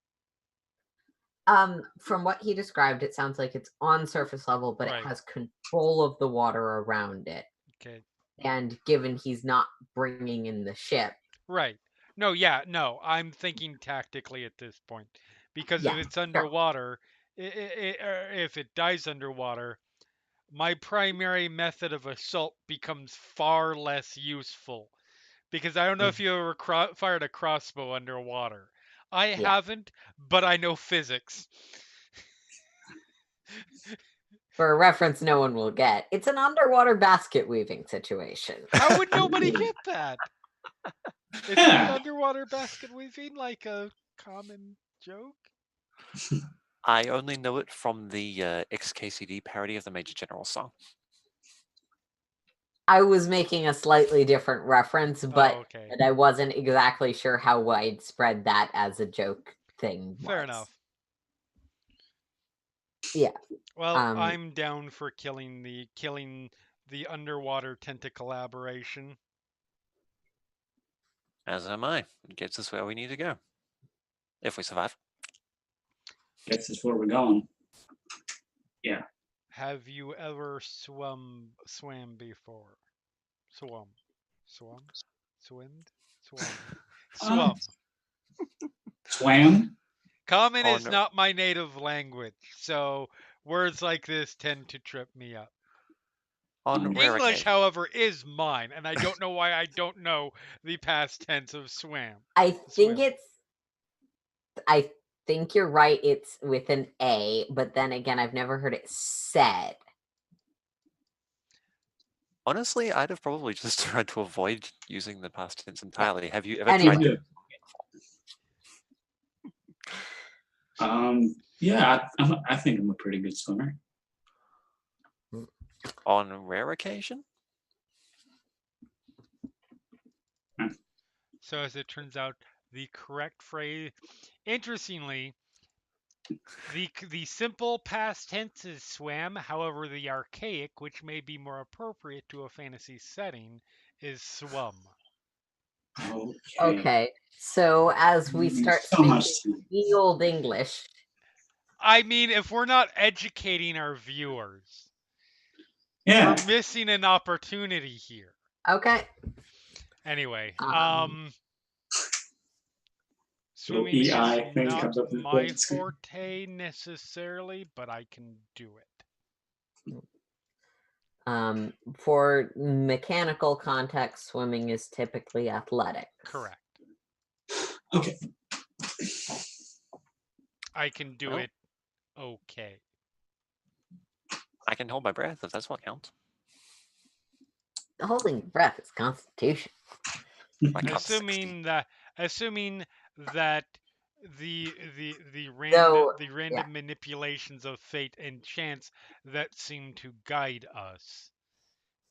From what he described, it sounds like it's on surface level, but it has control of the water around it. Okay. And given he's not bringing in the ship. Right. No, yeah, no. I'm thinking tactically at this point. Because if Yeah, it's sure. underwater, or if it dies underwater, my primary method of assault becomes far less useful. Because I don't know if you ever fired a crossbow underwater. I Yeah. haven't, but I know physics. For a reference no one will get, it's an underwater basket weaving situation. How would nobody get that? Isn't Yeah. underwater basket weaving like a common joke? I only know it from the XKCD parody of the Major General song. I was making a slightly different reference, but Oh, okay. I wasn't exactly sure how widespread that as a joke thing was. Fair enough. Yeah. Well, I'm down for killing the underwater tentacle aberration. As am I. It gets us where we need to go. If we survive. Gets us where we're going. Yeah. Have you ever swam before? Swimmed? Swum. Swam? Common Oh, is no. not my native language, so words like this tend to trip me up. On rare English, occasion. however, is mine, and I don't know why I don't know the past tense of swam. I think you're right, it's with an A, but then again, I've never heard it said. Honestly, I'd have probably just tried to avoid using the past tense entirely. Have you ever Anyway. tried to? Yeah, I think I'm a pretty good swimmer. On rare occasion? So as it turns out, the correct phrase, interestingly, the simple past tense is swam. However, the archaic, which may be more appropriate to a fantasy setting, is swum. Okay. So as we start speaking the old English. I mean, if we're not educating our viewers, yeah, we're missing an opportunity here. Okay. Anyway, little swimming EI is thing not comes up in the my screen. forte necessarily, but I can do it. For mechanical context, swimming is typically athletic. Correct. Okay. I can do it okay. I can hold my breath if that's what counts. Holding your breath is constitution. Assuming that the random manipulations of fate and chance that seem to guide us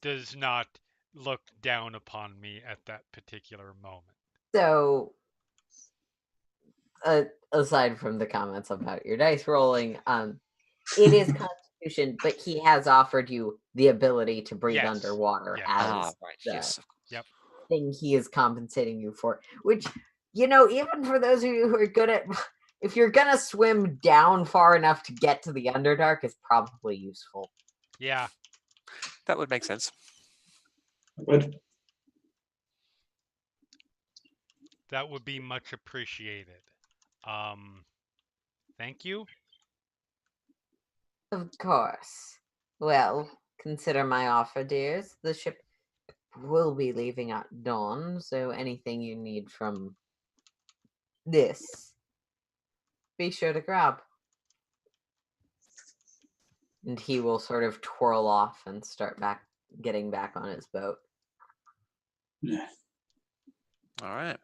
does not look down upon me at that particular moment. So, aside from the comments about your dice rolling, it is constitution, but he has offered you the ability to breathe underwater as the thing he is compensating you for. Which, even for those of you who are good at, if you're gonna swim down far enough to get to the Underdark, is probably useful. Yeah, that would make sense. That would be much appreciated. Thank you. Of course. Well, consider my offer, dears. The ship will be leaving at dawn, so anything you need from this, be sure to grab. And he will sort of twirl off and start getting back on his boat. Yeah. All right.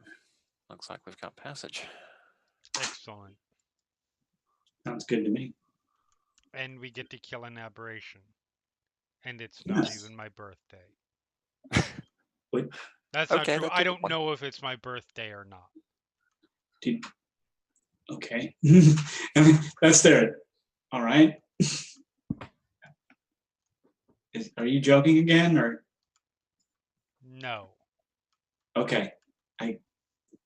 Looks like we've got passage. Excellent. Sounds good to me. And we get to kill an aberration. And it's not even my birthday. What? That's not true. I don't know if it's my birthday or not. Okay. That's there. All right. Are you joking again, or? No. Okay.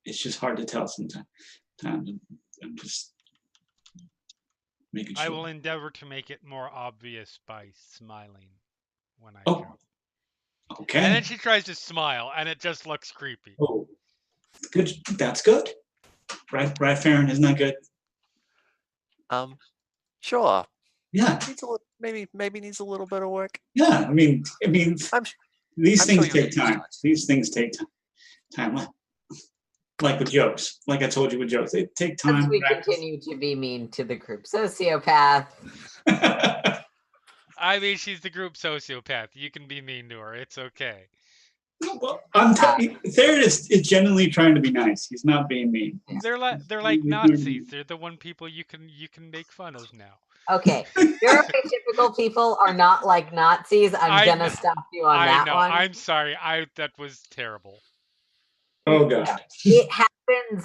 It's just hard to tell sometimes. I'm just making sure. I will endeavor to make it more obvious by smiling when I joke. Okay. And then she tries to smile, and it just looks creepy. Oh, good. That's good. Right, Farron, isn't that good? Sure. Yeah. Maybe needs a little bit of work. Yeah. I mean, I'm these I'm things sure you'll take get used to time. These things take time. Like with jokes, like I told you with jokes, they take As time. we continue to be mean to the group sociopath. I mean, she's the group sociopath. You can be mean to her. It's okay. Well, Theron is genuinely trying to be nice. He's not being mean. They're like Nazis. They're the one people you can make fun of now. Okay, stereotypical people are not like Nazis. I'm gonna stop you on that one. I'm sorry. That was terrible. Oh God. It happens.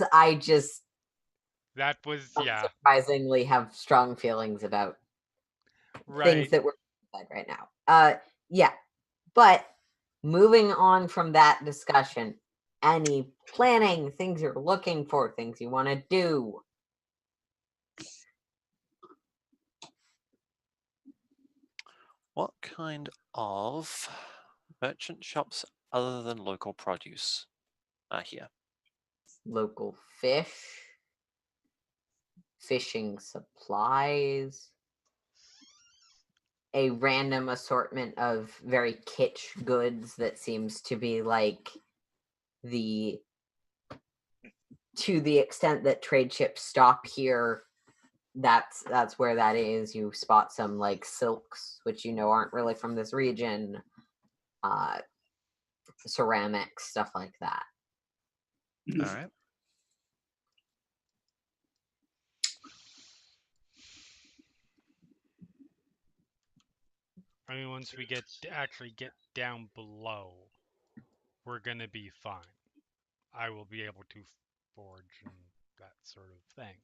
That was surprisingly have strong feelings about things that were said right now. Yeah, but moving on from that discussion, any planning, things you're looking for, things you want to do. What kind of merchant shops other than local produce are here? Local fish, fishing supplies, a random assortment of very kitsch goods that seems to be like to the extent that trade ships stop here, that's where that is. You spot some like silks, which aren't really from this region, ceramics, stuff like that. All right. I mean, once we actually get down below, we're gonna be fine. I will be able to forge and that sort of thing.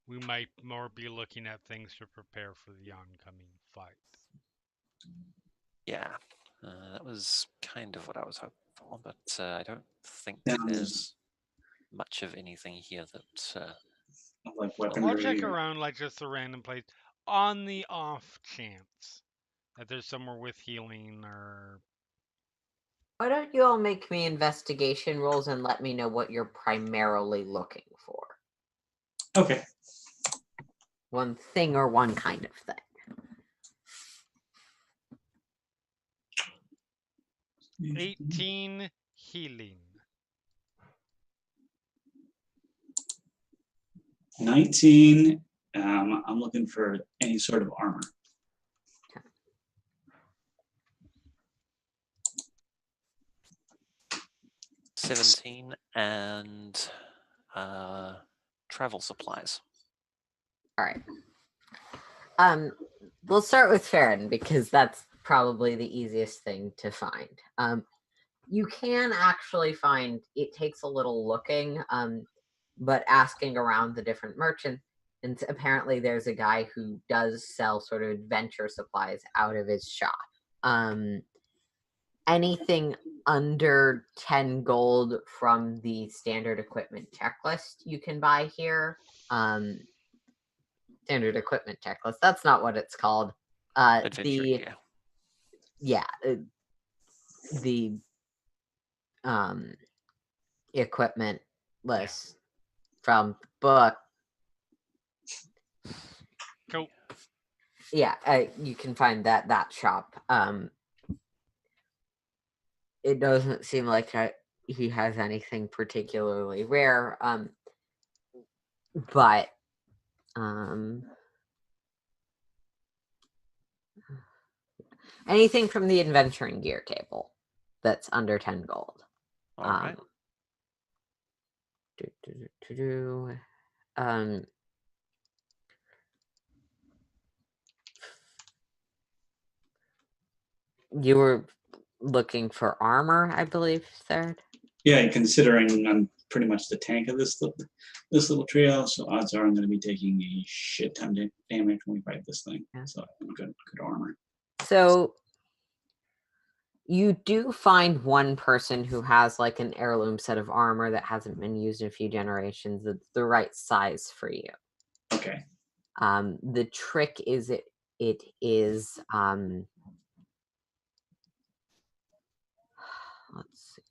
We might more be looking at things to prepare for the oncoming fight. Yeah, that was kind of what I was hoping for, but I don't think Yeah. there's much of anything here that. Like weaponry. I'll check around like just a random place on the off chance that there's somewhere with healing or. Why don't you all make me investigation rolls and let me know what you're primarily looking for? Okay. One thing or one kind of thing. 18 healing. 19. I'm looking for any sort of armor. 17 and travel supplies. All right. We'll start with Farron because that's probably the easiest thing to find. You can actually find, it takes a little looking, but asking around the different merchants, and apparently there's a guy who does sell sort of adventure supplies out of his shop. Anything under 10 gold from the standard equipment checklist you can buy here. Standard equipment checklist. That's not what it's called. The equipment list from the book. Cool. Yeah, you can find that shop. It doesn't seem like he has anything particularly rare. But anything from the adventuring gear table that's under 10 gold. All right. You were looking for armor, I believe, Third. Yeah, considering I'm pretty much the tank of this little trio, so odds are I'm going to be taking a shit ton of damage when we fight this thing. Yeah. So good armor. So you do find one person who has like an heirloom set of armor that hasn't been used in a few generations. That's the right size for you. Okay. The trick is it is let's see.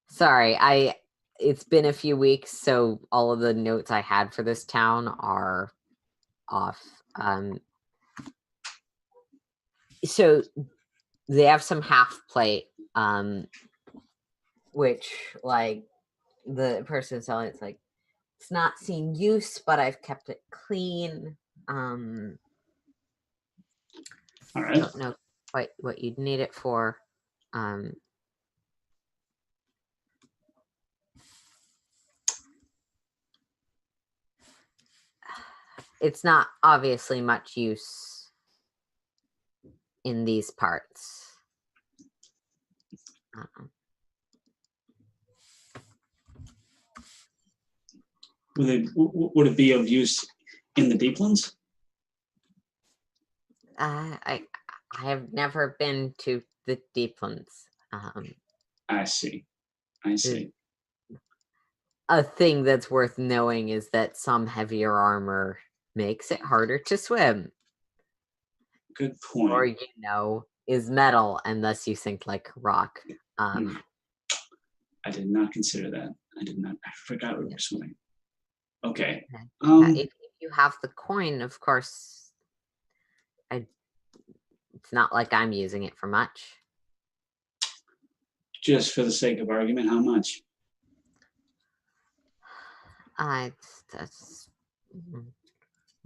Sorry, it's been a few weeks, so all of the notes I had for this town are off. So they have some half plate, which like the person selling it's like it's not seen use, but I've kept it clean. All I right. don't know quite what you'd need it for. It's not obviously much use in these parts. Would it be of use in the Deeplands? I have never been to the Deeplands. I see. I see. A thing that's worth knowing is that some heavier armor makes it harder to swim. Good point. Or, is metal, and thus you sink like rock. I did not consider that. I forgot we were swimming. Okay. If you have the coin, of course, it's not like I'm using it for much. Just for the sake of argument, how much?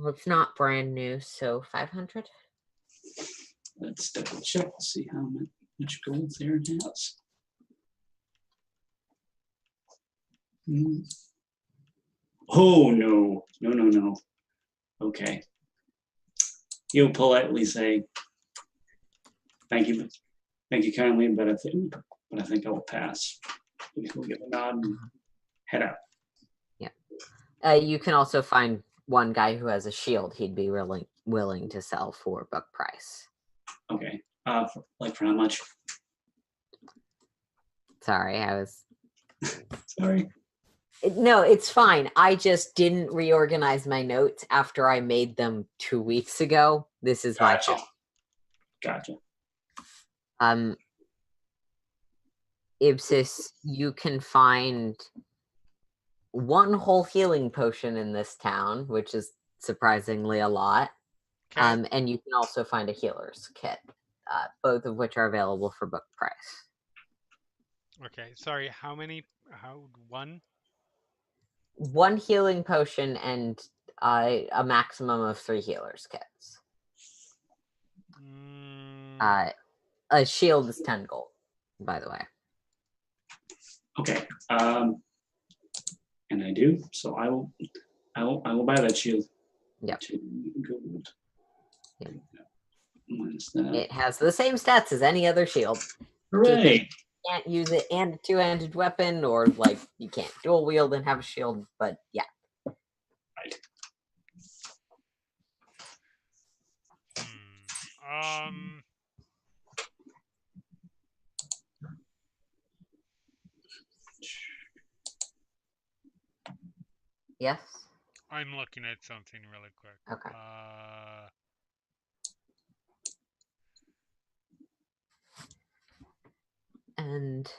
It's not brand new, so 500. Let's double check to see how much gold there it has. Oh no. Okay. He'll politely say, thank you kindly, but I think I will pass. We'll give a nod and head out. Yeah. You can also find one guy who has a shield he'd be willing to sell for book price. Okay. For how much? Sorry, I was... Sorry. No, it's fine. I just didn't reorganize my notes after I made them 2 weeks ago. This is my fault. Gotcha. Ipsis, you can find one whole healing potion in this town, which is surprisingly a lot. Okay. And you can also find a healer's kit, both of which are available for book price. Okay. Sorry. How many? One? One healing potion and a maximum of 3 healer's kits. A shield is 10 gold, by the way. Okay. And I do, so I will buy that shield. Yep. 2 gold. Yep. Minus that. It has the same stats as any other shield. Hooray! You can't use it and a 2-handed weapon, or like you can't dual wield and have a shield, but yeah. Right. Yes? I'm looking at something really quick. Okay. And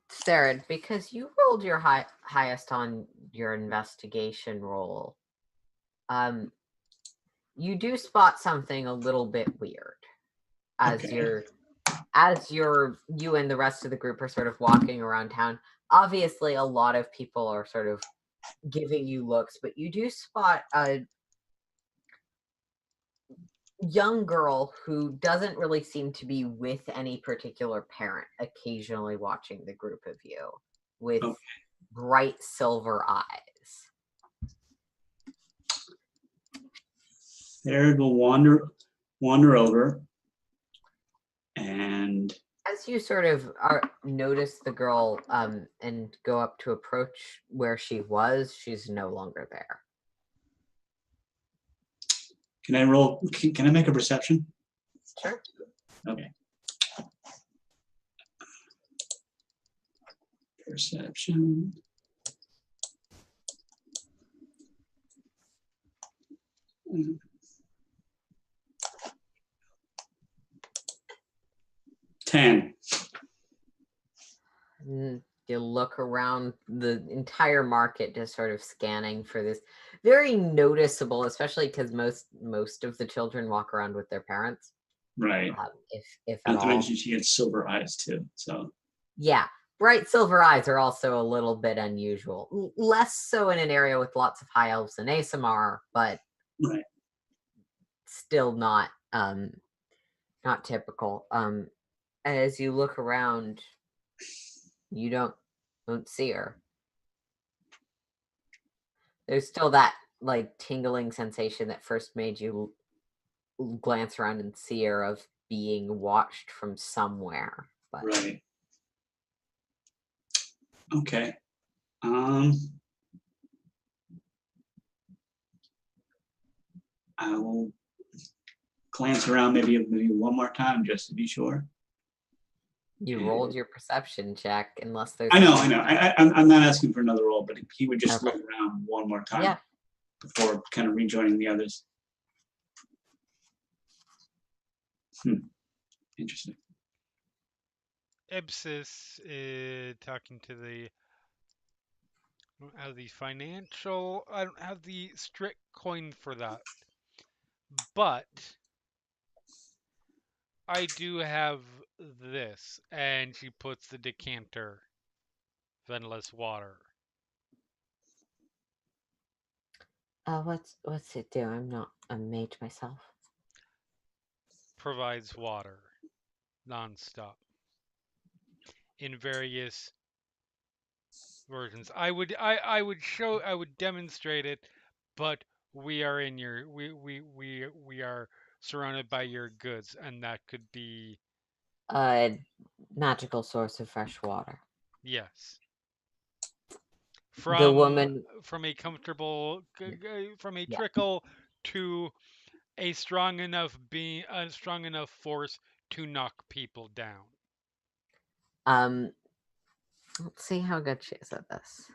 Sarah, because you rolled your highest on your investigation roll, you do spot something a little bit weird as you and the rest of the group are sort of walking around town. Obviously, a lot of people are sort of giving you looks, but you do spot a young girl who doesn't really seem to be with any particular parent, occasionally watching the group of you with bright silver eyes. There will wander over, and as you sort of notice the girl and go up to approach where she was, she's no longer there. can I roll? Can I make a perception? Sure. Okay. Perception. 10. You look around the entire market, just sort of scanning for this. Very noticeable, especially because most of the children walk around with their parents. Right. If at Not to all. mention she gets silver eyes too. So Yeah, bright silver eyes are also a little bit unusual. Less so in an area with lots of high elves and ASMR, but right. still not typical. As you look around, you don't see her. There's still that like tingling sensation that first made you glance around and see her of being watched from somewhere. But Right. Okay. I will glance around maybe one more time just to be sure. you rolled your perception check, unless there's. I know. I'm not asking for another roll, but he would just Okay. look around one more time Yeah. before kind of rejoining the others. Interesting. Ipsis is talking to the. I don't have the financial. I don't have the strict coin for that, but I do have this, and she puts the decanter, ventless water. What's it do? I'm not a mage myself. Provides water, nonstop, in various versions. I would demonstrate it, but we are in your we are surrounded by your goods, and that could be Magical source of fresh water. yes. The woman From a comfortable from a Yeah. trickle to a strong enough force to knock people down. Let's see how good she is at this.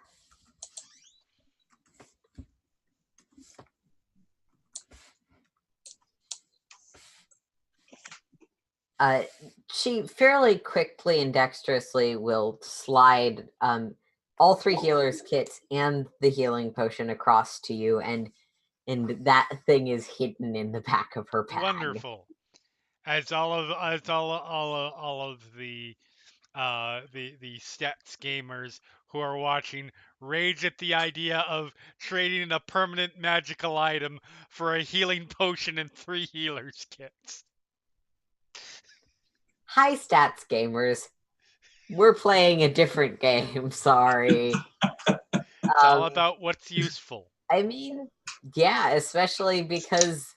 She fairly quickly and dexterously will slide all 3 healers' kits and the healing potion across to you, and that thing is hidden in the back of her bag. Wonderful. As all of the stats gamers who are watching rage at the idea of trading a permanent magical item for a healing potion and 3 healers kits. Hi, stats gamers. We're playing a different game. Sorry. It's all about what's useful. I mean, yeah, especially because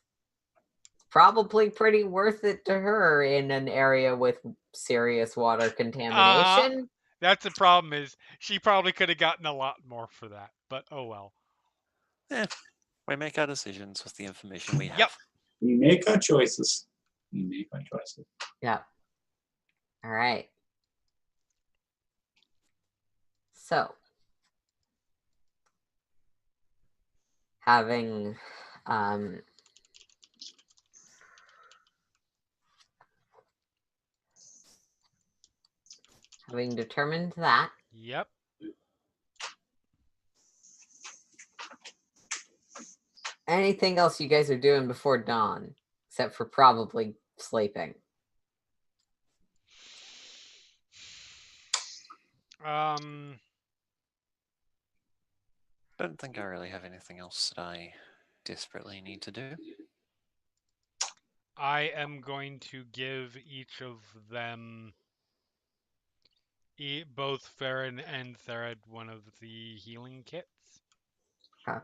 it's probably pretty worth it to her in an area with serious water contamination. That's the problem, is she probably could have gotten a lot more for that, but oh well. We make our decisions with the information we have. Yep. We make our choices. Yeah. All right. So, having determined that. Yep. Anything else you guys are doing before dawn, except for probably sleeping? Don't think I really have anything else that I desperately need to do. I am going to give each of them, both Farron and Therad, one of the healing kits. Okay.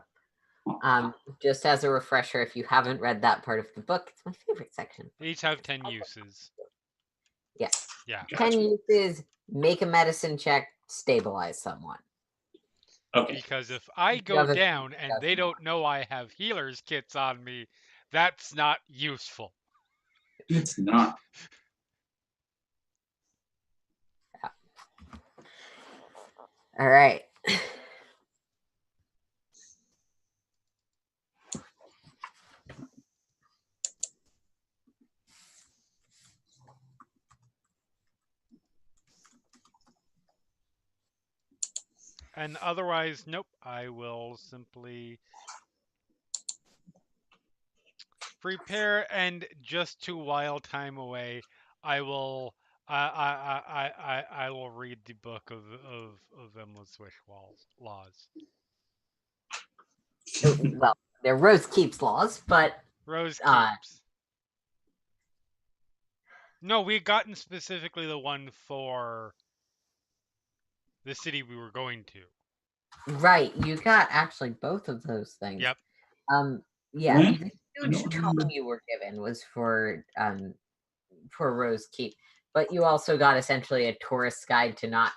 Just as a refresher, if you haven't read that part of the book, it's my favorite section. They each have 10 uses. Yes. Yeah. Gotcha. 10 uses, make a medicine check, stabilize someone. Okay. Because if I go down and they don't know I have healer's kits on me, that's not useful. It's not. All right. And otherwise, nope. I will simply prepare, and just to while time away, I will. I will read the book of Endless Wish laws. Well, they're Rose Keeps laws, but Rose uh, keeps. No, we had gotten specifically the one for the city we were going to. right, you got actually both of those things. Yep. Yeah, When? the I huge don't tome remember. you were given was for Rose Keep, but you also got essentially a tourist guide to not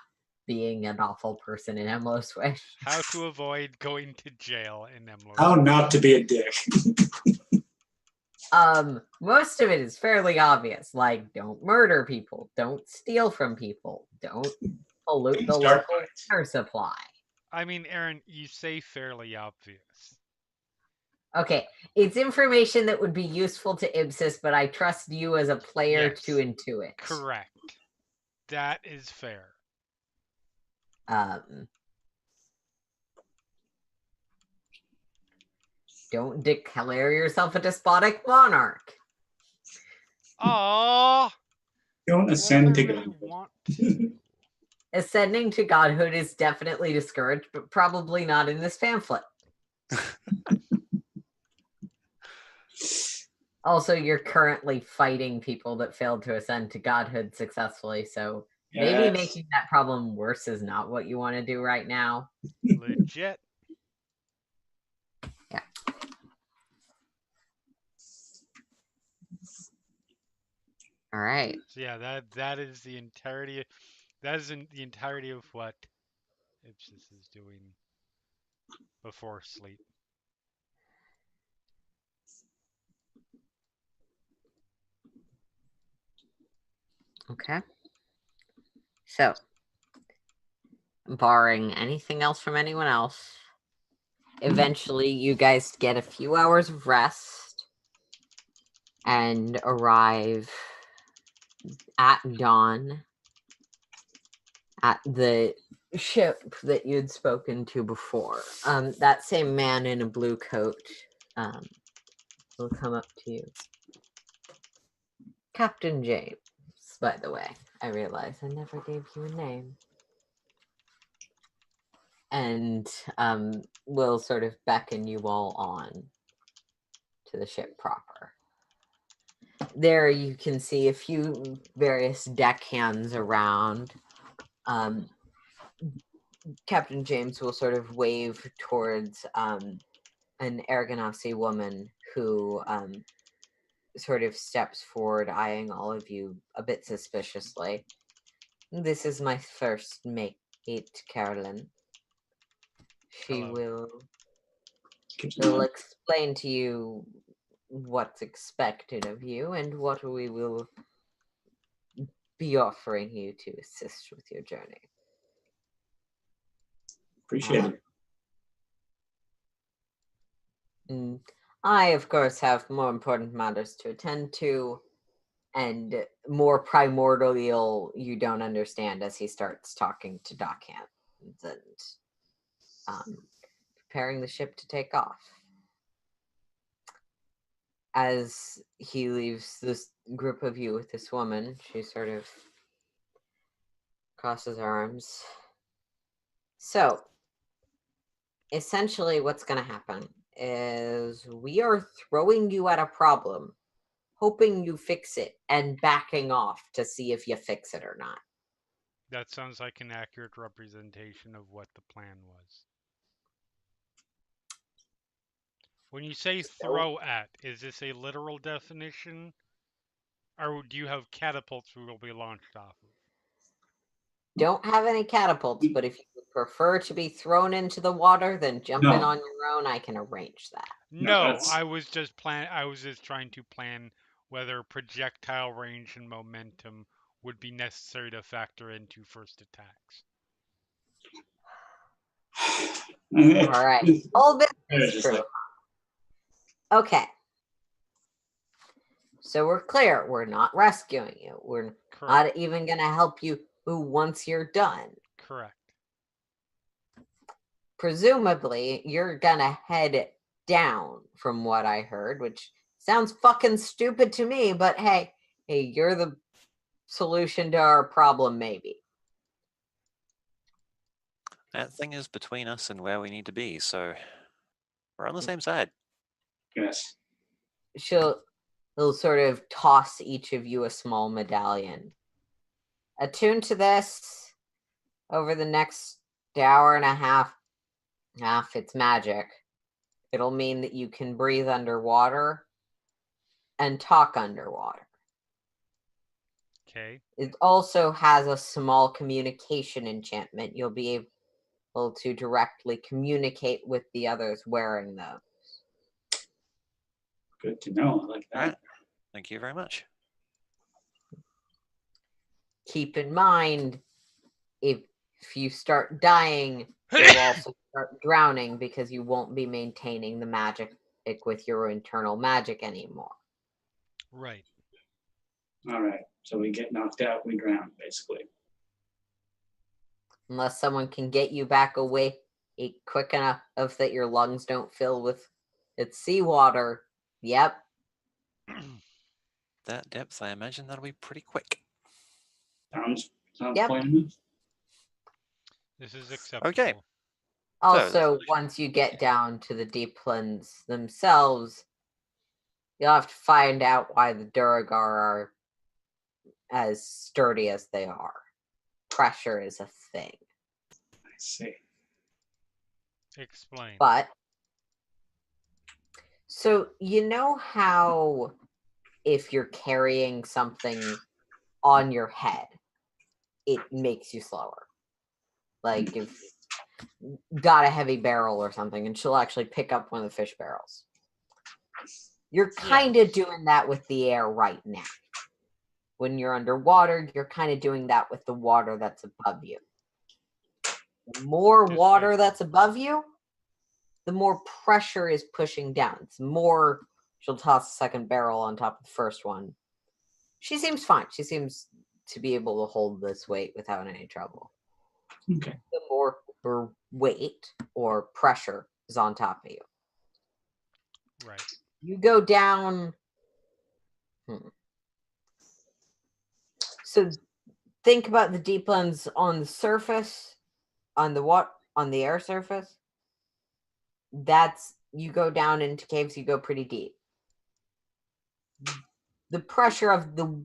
being an awful person in Emlos Wish. How to avoid going to jail in Emlos. How not to be a dick. Most of it is fairly obvious, like don't murder people, don't steal from people, don't pollute the Things dark local nights. water supply. I mean, Aaron, you say fairly obvious. Okay, it's information that would be useful to Ibsis, but I trust you as a player Yes. to intuit. Correct. That is fair. Don't declare yourself a despotic monarch. Aww. Don't Well, I ascend to really God. want to. Ascending to godhood is definitely discouraged, but probably not in this pamphlet. Also, you're currently fighting people that failed to ascend to godhood successfully, so maybe Yes. making that problem worse is not what you want to do right now. Legit. Yeah. All right. So yeah, that is the entirety. That is the entirety of what Ipsis is doing before sleep. Okay. So, barring anything else from anyone else, eventually you guys get a few hours of rest and arrive at dawn at the ship that you'd spoken to before. That same man in a blue coat will come up to you. Captain James, by the way. I realize I never gave you a name. And will sort of beckon you all on to the ship proper. There you can see a few various deckhands around. Captain James will sort of wave towards an Aragonasi woman who sort of steps forward, eyeing all of you a bit suspiciously. This is my first mate, Carolyn. She Hello. will explain to you what's expected of you and what we will be offering you to assist with your journey. Appreciate it. I, of course, have more important matters to attend to, and more primordial you don't understand as he starts talking to dockhands and preparing the ship to take off. As he leaves this group of you with this woman, she sort of crosses her arms. So, essentially what's going to happen is we are throwing you at a problem, hoping you fix it, and backing off to see if you fix it or not. That sounds like an accurate representation of what the plan was. When you say throw at, is this a literal definition? Or do you have catapults we will be launched off of? Don't have any catapults, but if you would prefer to be thrown into the water, then jump in on your own. I can arrange that. No, I was just trying to plan whether projectile range and momentum would be necessary to factor into first attacks. All right. All business true. Okay. So we're clear. We're not rescuing you. We're not even going to help you once you're done. Correct. presumably you're gonna head down from what I heard, which sounds fucking stupid to me, but hey, you're the solution to our problem, maybe. That thing is between us and where we need to be, so we're on the same side. Yes. She'll sort of toss each of you a small medallion. Attune to this over the next hour and a half. If it's magic, it'll mean that you can breathe underwater and talk underwater. Okay. It also has a small communication enchantment. You'll be able to directly communicate with the others wearing those. Good to know. I like that. All right. Thank you very much. Keep in mind, if you start dying, you'll also start drowning because you won't be maintaining the magic with your internal magic anymore. Right. All right. So we get knocked out, we drown, basically. Unless someone can get you back away quick enough that your lungs don't fill with its seawater. Yep. That depth, I imagine that'll be pretty quick. Sounds Yep. plain enough. This is acceptable. Okay. Also, once you get down to the deeplands themselves, you'll have to find out why the Duragar are as sturdy as they are. Pressure is a thing. I see. Explain. But, so you know how if you're carrying something on your head, it makes you slower? Like if you got a heavy barrel or something, and she'll actually pick up one of the fish barrels. You're kind of doing that with the air right now. When you're underwater, you're kind of doing that with the water that's above you. The more water that's above you, the more pressure is pushing down. It's more, she'll toss the second barrel on top of the first one. She seems fine. She seems to be able to hold this weight without any trouble. Okay. The more weight or pressure is on top of you. Right. You go down. So think about the deeplands on the surface, on the air surface. That's, you go down into caves, you go pretty deep. The pressure of the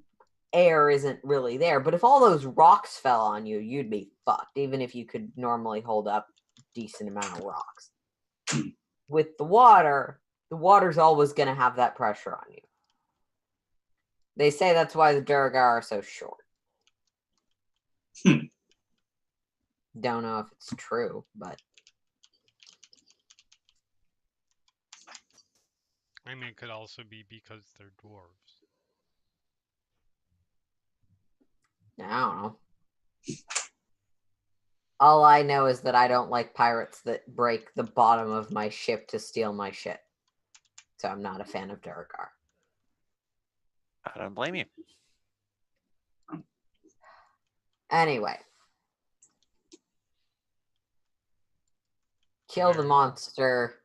air isn't really there, but if all those rocks fell on you, you'd be fucked, even if you could normally hold up a decent amount of rocks. With the water's always going to have that pressure on you. They say that's why the Duragar are so short. Don't know if it's true, but I mean, it could also be because they're dwarves. I don't know. All I know is that I don't like pirates that break the bottom of my ship to steal my shit. So I'm not a fan of Duragar. I don't blame you. Anyway. Kill the monster.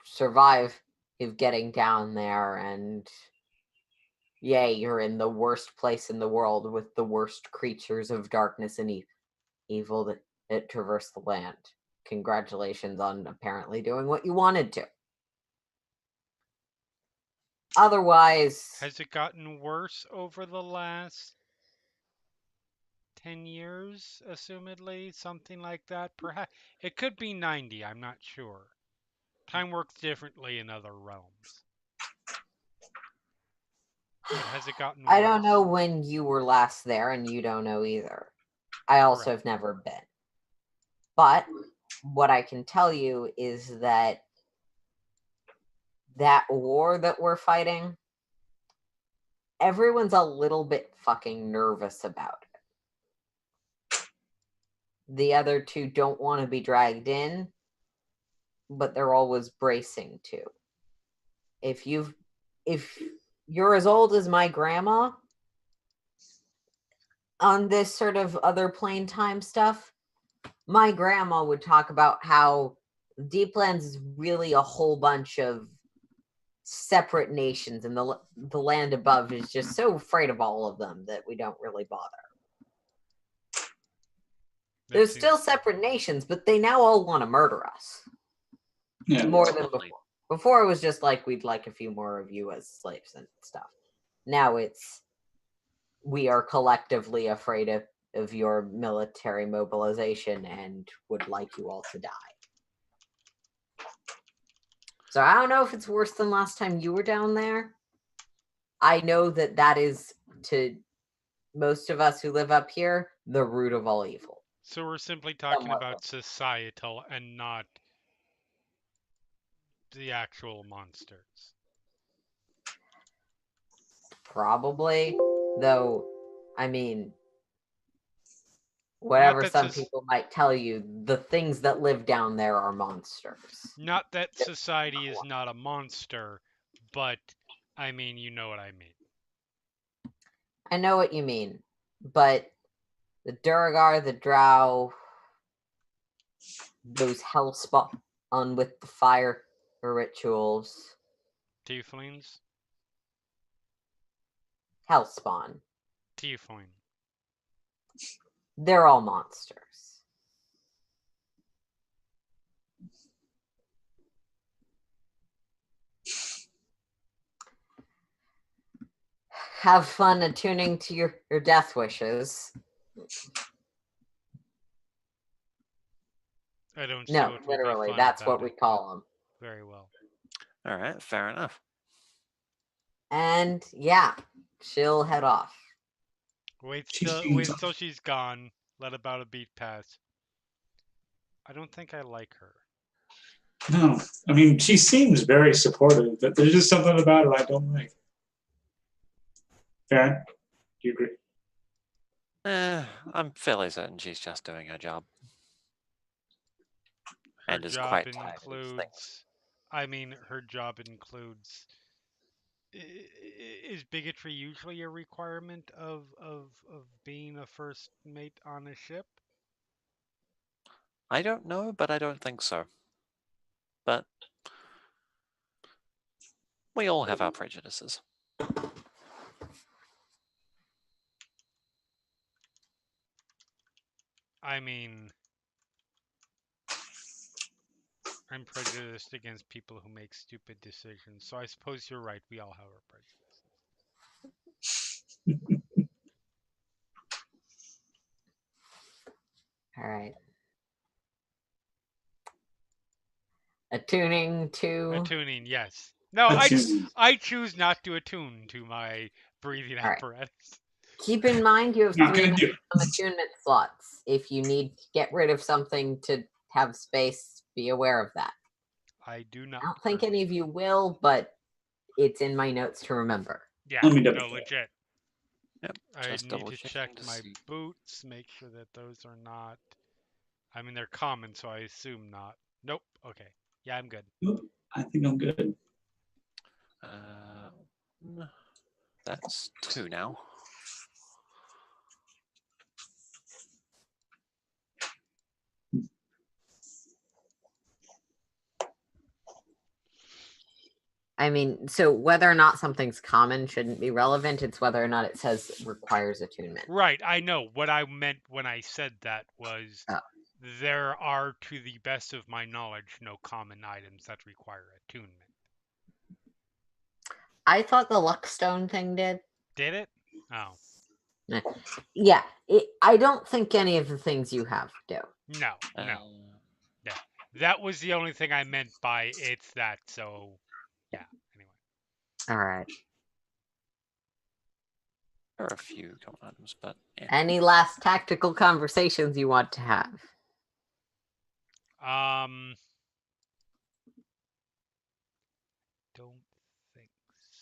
Survive of getting down there, and yay, you're in the worst place in the world with the worst creatures of darkness and evil that traverse the land. Congratulations on apparently doing what you wanted to. Otherwise... Has it gotten worse over the last 10 years, assumedly? Something like that? Perhaps. It could be 90, I'm not sure. Time works differently in other realms. But has it gotten worse? I don't know when you were last there, and you don't know either. I also have never been. But what I can tell you is that war that we're fighting, everyone's a little bit fucking nervous about it. The other two don't want to be dragged in, but they're always bracing to. If you're as old as my grandma on this sort of other plane time stuff, my grandma would talk about how Deeplands is really a whole bunch of separate nations, and the land above is just so afraid of all of them that we don't really bother. There's still separate nations, but they now all want to murder us. Yeah. More than before. Before it was just like, we'd like a few more of you as slaves and stuff. Now it's, we are collectively afraid of your military mobilization and would like you all to die. So I don't know if it's worse than last time you were down there. I know that that is, to most of us who live up here, the root of all evil. So we're simply talking about societal and not the actual monsters. Probably, though, I mean, whatever some people might tell you, the things that live down there are monsters. Not that society is not a monster, but, I mean, you know what I mean. I know what you mean, but the Duragar, the Drow, those Hellspawn with the fire rituals. Tieflings? Hellspawn. Tiefling. They're all monsters. Have fun attuning to your death wishes. I don't see No, what literally, that's what we call them. Very well. All right, fair enough. And yeah, she'll head off. Wait till she's gone. Let about a beat pass. I don't think I like her. No, I mean, she seems very supportive, but there's just something about her I don't like. Farron, do you agree? I'm fairly certain she's just doing her job. And is quite tired of things. I mean, her job includes. Is bigotry usually a requirement of being a first mate on a ship? I don't know, but I don't think so. But we all have our prejudices. I mean, I'm prejudiced against people who make stupid decisions, so I suppose you're right. We all have our prejudices. All right. Attuning, yes. No, I choose not to attune to my breathing apparatus. Keep in mind you have 3 attunement slots. If you need to get rid of something to have space, be aware of that. I do not. I don't think any of you will, but it's in my notes to remember. Yeah, no, legit. Yep, I need to check my boots, make sure that those are not. I mean, they're common, so I assume not. Nope. Okay. Yeah, I'm good. Nope. I think I'm good. That's 2 now. I mean, so whether or not something's common shouldn't be relevant. It's whether or not it says requires attunement. Right. I know. What I meant when I said that was there are, to the best of my knowledge, no common items that require attunement. I thought the Luckstone thing did. Did it? Oh. Yeah. I don't think any of the things you have do. No. Yeah. That was the only thing I meant by it's that, so yeah. Anyway. All right. There are a few common items, but yeah. Any last tactical conversations you want to have? Don't think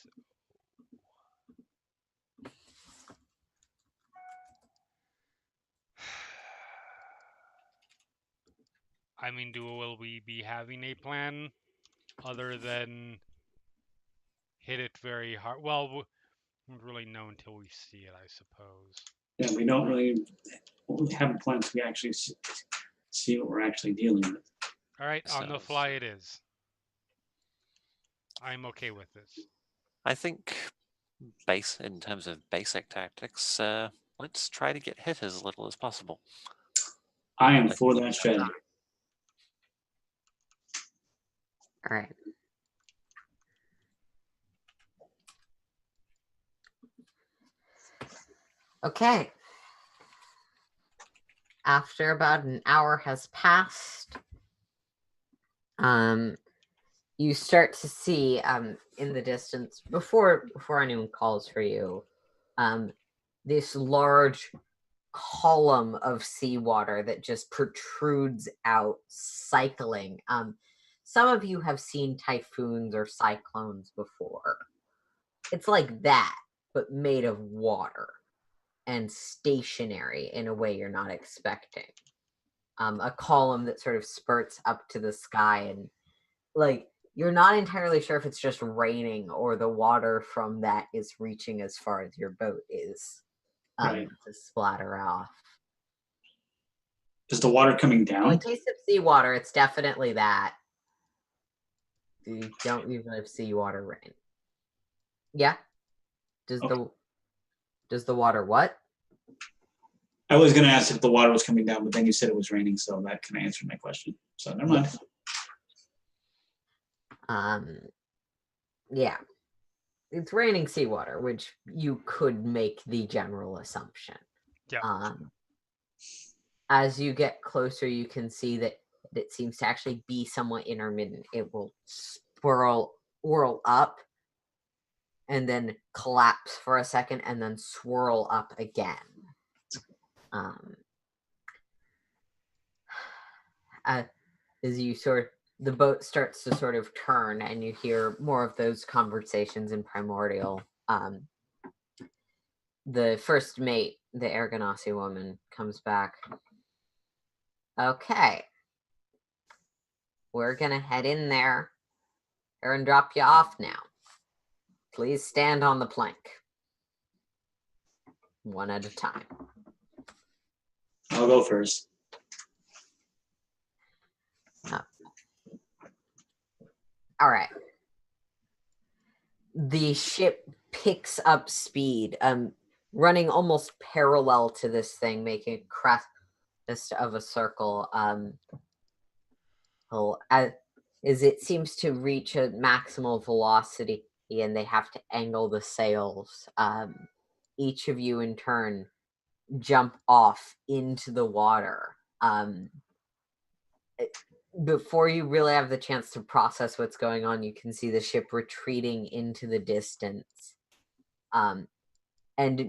so. I mean, will we be having a plan other than hit it very hard? Well, we won't really know until we see it, I suppose. Yeah, we don't really have a plan to actually see what we're actually dealing with. All right, on the So- fly it is. I'm okay with this. I think in terms of basic tactics, let's try to get hit as little as possible. I am for that strategy. All right. Okay. After about an hour has passed, you start to see in the distance before anyone calls for you, this large column of seawater that just protrudes out, cycling. Some of you have seen typhoons or cyclones before. It's like that, but made of water and stationary in a way you're not expecting. A column that sort of spurts up to the sky, and like you're not entirely sure if it's just raining or the water from that is reaching as far as your boat is Right. to splatter off. Is the water coming Well, down? in case of seawater, it's definitely that. You don't usually have seawater rain. Yeah. Does the water what? I was going to ask if the water was coming down, but then you said it was raining, so that kind of answered my question. So never mind. Yeah. It's raining seawater, which you could make the general assumption. Yeah. As you get closer, you can see that it seems to actually be somewhat intermittent. It will swirl up and then collapse for a second and then swirl up again. As you the boat starts to sort of turn and you hear more of those conversations in Primordial. The first mate, the Ergonasi woman, comes back. Okay. We're gonna head in there and drop you off now. Please stand on the plank. One at a time. I'll go first. All right. The ship picks up speed, running almost parallel to this thing, making a crest of a circle. As it seems to reach a maximal velocity, and they have to angle the sails. Each of you, in turn, jump off into the water. Before you really have the chance to process what's going on, you can see the ship retreating into the distance. And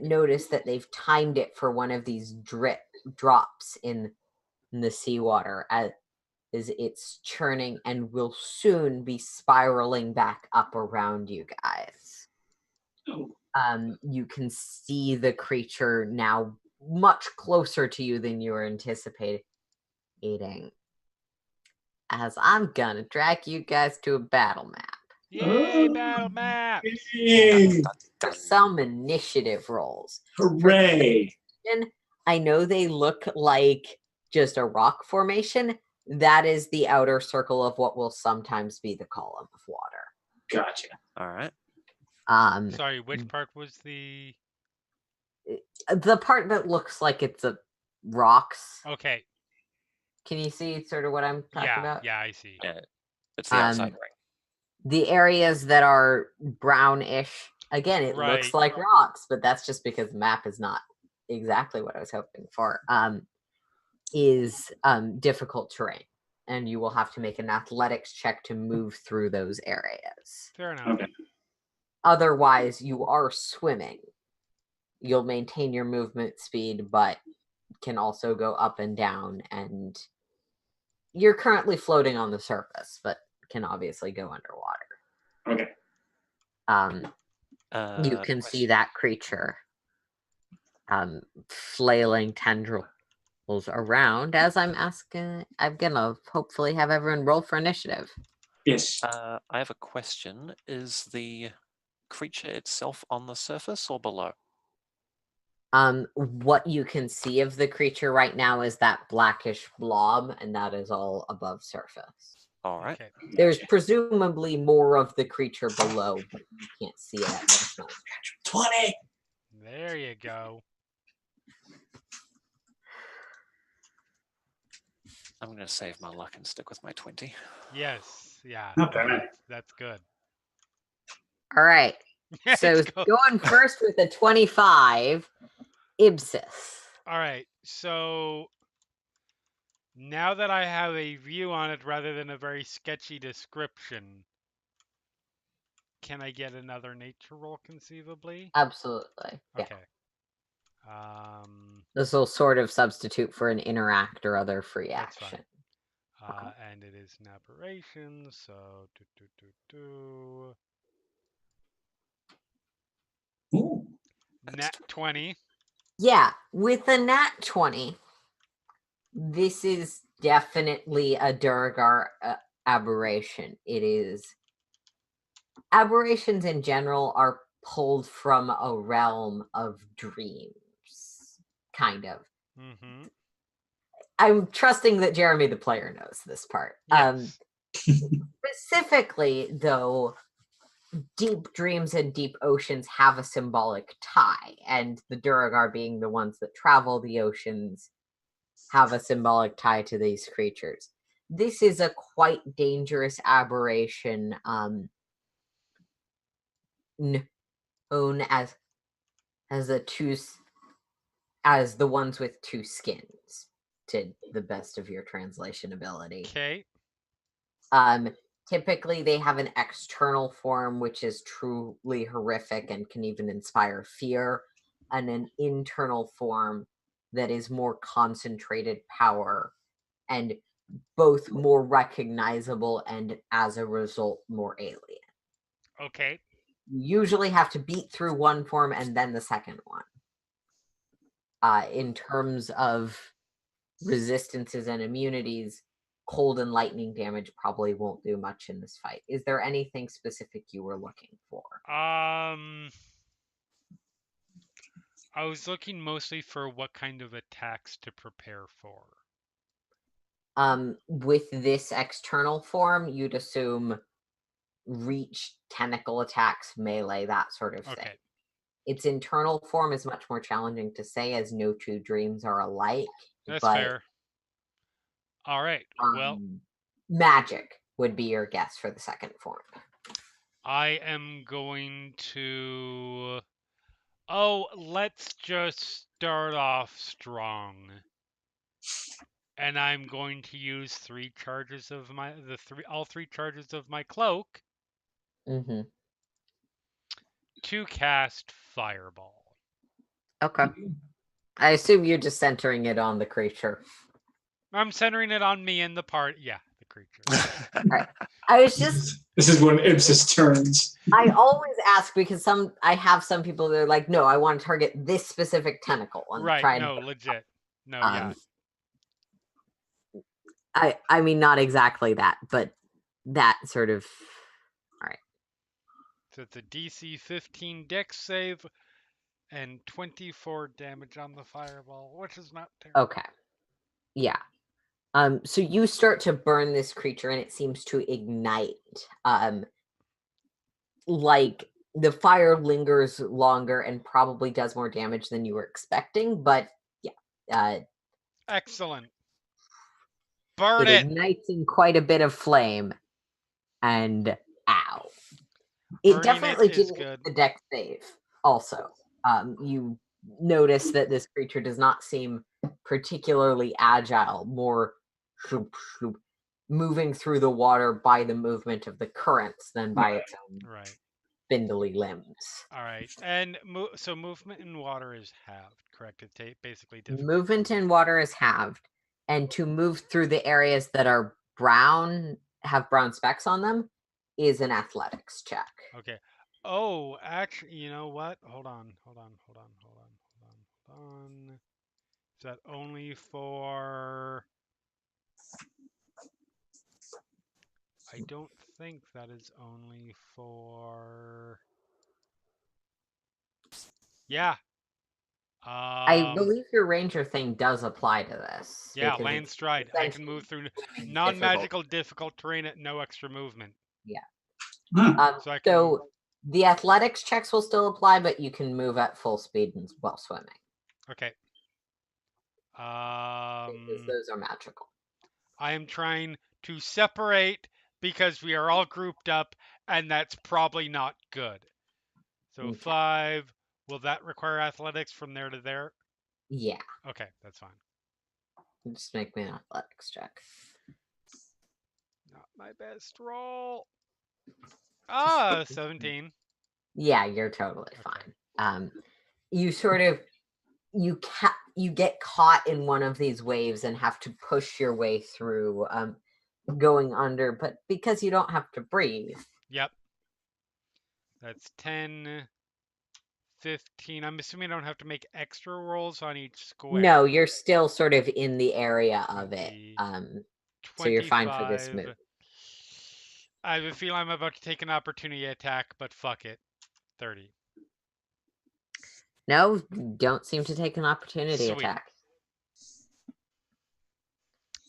notice that they've timed it for one of these drops in the seawater as it's churning and will soon be spiraling back up around you guys. Oh. You can see the creature now much closer to you than you were anticipating. As I'm gonna drag you guys to a battle map. Yay, battle map! Yay. Some initiative rolls. Hooray! And I know they look like just a rock formation. That is the outer circle of what will sometimes be the column of water. Gotcha. All right. Sorry, which part was the part that looks like it's a rocks? Okay. Can you see sort of what I'm talking about? Yeah, I see. Yeah, it's the outside ring. The areas that are brownish, again, it looks like rocks, but that's just because the map is not exactly what I was hoping for. Is difficult terrain, and you will have to make an athletics check to move through those areas. Fair enough. Okay. Otherwise, you are swimming. You'll maintain your movement speed, but can also go up and down, and you're currently floating on the surface, but can obviously go underwater. Okay. You can see that creature flailing tendrils around as I'm gonna hopefully have everyone roll for initiative. Yes. I have a question. Is the creature itself on the surface or below? What you can see of the creature right now is that blackish blob, and that is all above surface. All right. Okay. There's presumably more of the creature below, but you can't see it at this moment. 20. There you go. I'm going to save my luck and stick with my 20. Yes. Yeah. Not bad. That's good. All right. Let's So go. going first with a 25, Ibsis. All right. So now that I have a view on it rather than a very sketchy description, can I get another nature roll conceivably? Absolutely. Yeah. Okay. This will sort of substitute for an interact or other free That's action. fine. And it is an aberration, so Ooh. nat 20. Yeah, with a nat 20, this is definitely a Durgar aberration. It is. Aberrations in general are pulled from a realm of dreams, kind of. Mm-hmm. I'm trusting that Jeremy, the player, knows this part. Yes. Specifically, though, deep dreams and deep oceans have a symbolic tie, and the Duragar, being the ones that travel the oceans, have a symbolic tie to these creatures. This is a quite dangerous aberration, known as as the ones with two skins, to the best of your translation ability. Okay. Typically they have an external form which is truly horrific and can even inspire fear, and an internal form that is more concentrated power and both more recognizable and as a result more alien. Okay. You usually have to beat through one form and then the second one. In terms of resistances and immunities, cold and lightning damage probably won't do much in this fight. Is there anything specific you were looking for? I was looking mostly for what kind of attacks to prepare for. With this external form, you'd assume reach, tentacle attacks, melee, that sort of thing. Okay. Its internal form is much more challenging to say, as no two dreams are alike. That's but, fair. All right. Well, magic would be your guess for the second form. I am going to. Oh, let's just start off strong. And I'm going to use all three charges of my cloak Mm-hmm. to cast Fireball. Okay. I assume you're just centering it on the creature. I'm centering it on me and the creature. Right. I was just. This is when Ibsis turns. I always ask because I have some people that are like, no, I want to target this specific tentacle. And Right. No, legit. No, yeah. I mean, not exactly that, but that sort of. All right. So it's a DC 15 Dex save and 24 damage on the Fireball, which is not terrible. Okay. Yeah. So you start to burn this creature and it seems to ignite. Like the fire lingers longer and probably does more damage than you were expecting, but yeah. Excellent. Burn it! Ignites in quite a bit of flame. And ow. It definitely didn't hit the dex save also. You notice that this creature does not seem particularly agile, more moving through the water by the movement of the currents than by its own spindly limbs. All right. And so movement in water is halved, correct? It's basically difficult. Movement in water is halved. And to move through the areas that are brown, have brown specks on them, is an athletics check. Okay. Oh, actually, you know what? Hold on. Is that only for... I don't think that is only for... Yeah. I believe your ranger thing does apply to this. Yeah, because land it's stride. I can essentially move through swimming non-magical difficult terrain at no extra movement. Huh. So I can. So the athletics checks will still apply, but you can move at full speed while swimming Okay. because those are magical. I am trying to separate because we are all grouped up, and that's probably not good. So Okay. 5. Will that require athletics from there to there? Yeah, Okay, that's fine. just make me an athletics check. Not my best roll. 17. Yeah, you're totally fine. You sort of you get caught in one of these waves and have to push your way through, going under, but because you don't have to breathe. Yep. That's 10, 15. I'm assuming I don't have to make extra rolls on each square. No, you're still sort of in the area of it. 20, So you're fine for this 25. move. I have a feeling I'm about to take an opportunity attack, but fuck it. 30. No, don't seem to take an opportunity Sweet. attack.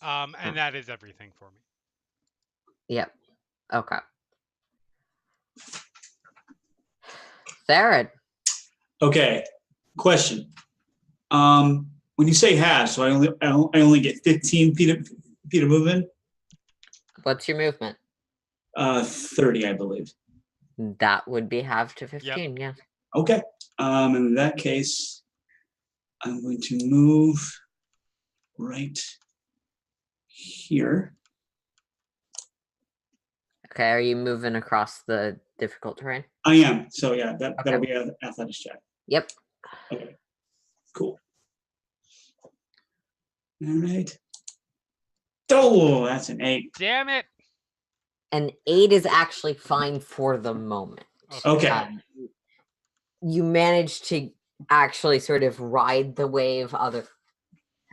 And that is everything for me. Yep. Okay. Theron. Okay. Question. When you say half, so I only get 15 feet of movement. What's your movement? 30, I believe. That would be half to 15. Yeah. Okay. In that case, I'm going to move right here. Okay. Are you moving across the difficult terrain? I am. So yeah, that'll be an athletics check. Yep. Okay. Cool. All right. Oh, that's an 8. Damn it. An 8 is actually fine for the moment. Okay. You manage to actually sort of ride the wave,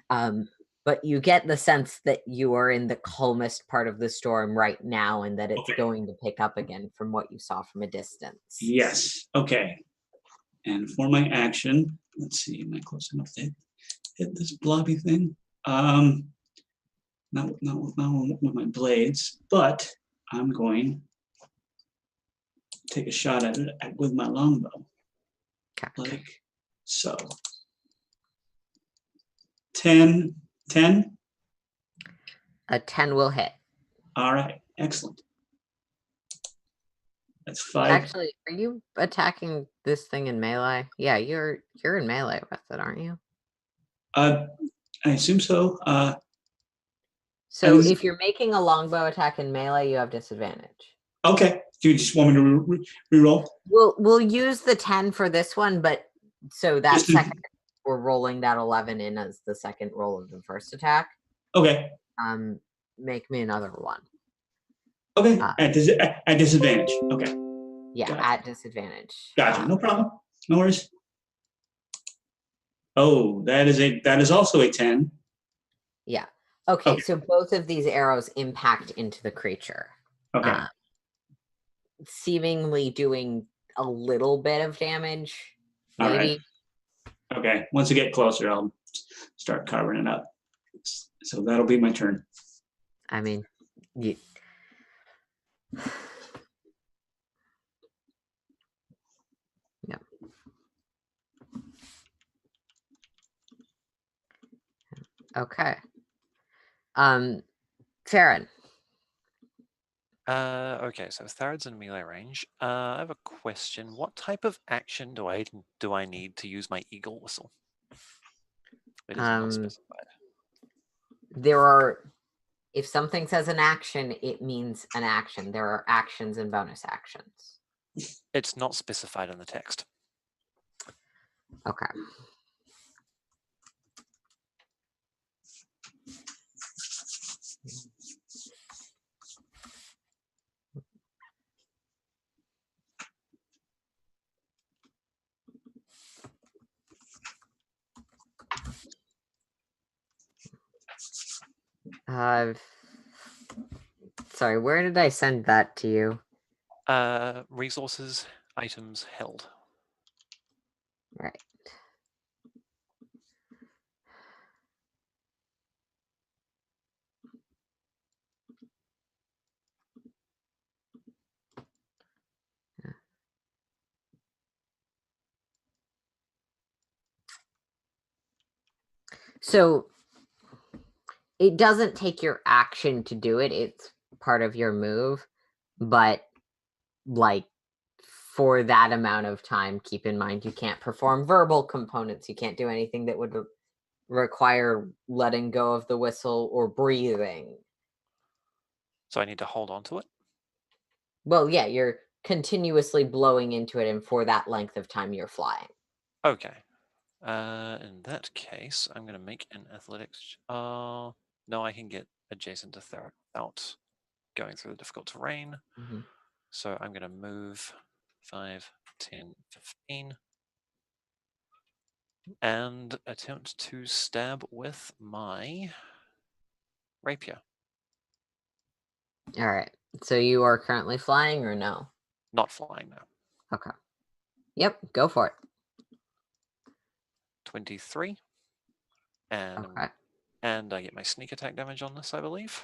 but you get the sense that you are in the calmest part of the storm right now, and that it's going to pick up again from what you saw from a distance. Yes. Okay. And for my action, let's see, am I close enough to hit this blobby thing? Not with my blades, but I'm going to take a shot at it with my longbow. Okay. Like so. 10. A 10 will hit. All right, excellent. That's 5. Actually, are you attacking this thing in melee? Yeah, you're in melee with it, aren't you? I assume so. So if you're making a longbow attack in melee, you have disadvantage. Okay. Do you just want me to re-roll? We'll use the 10 for this one, but so that Just to- second we're rolling that 11 in as the second roll of the first attack. Okay. Make me another one. Okay. At disadvantage. Okay. Yeah, Gotcha. at disadvantage. Gotcha. No problem. No worries. Oh, that is also a 10. Yeah. Okay, so both of these arrows impact into the creature. Okay. Seemingly doing a little bit of damage, maybe. All right. Okay. Once I get closer, I'll start covering it up. So that'll be my turn. I mean, you... yeah. Okay. Farron. Okay, so Tharad's in melee range. I have a question. What type of action do I need to use my eagle whistle? It is not specified. There are, if something says an action, it means an action. There are actions and bonus actions. It's not specified in the text. Okay. Sorry, where did I send that to you? Resources, items held. Right. So it doesn't take your action to do it. It's part of your move. But, like, for that amount of time, keep in mind you can't perform verbal components. You can't do anything that would require letting go of the whistle or breathing. So I need to hold on to it? Well, yeah, you're continuously blowing into it, and for that length of time, you're flying. Okay. In that case, I'm going to make an athletics. No, I can get adjacent to Thera without going through the difficult terrain. Mm-hmm. So I'm going to move 5, 10, 15. And attempt to stab with my rapier. All right. So you are currently flying or no? Not flying now. Okay. Yep, go for it. 23. And Okay. and I get my sneak attack damage on this, I believe.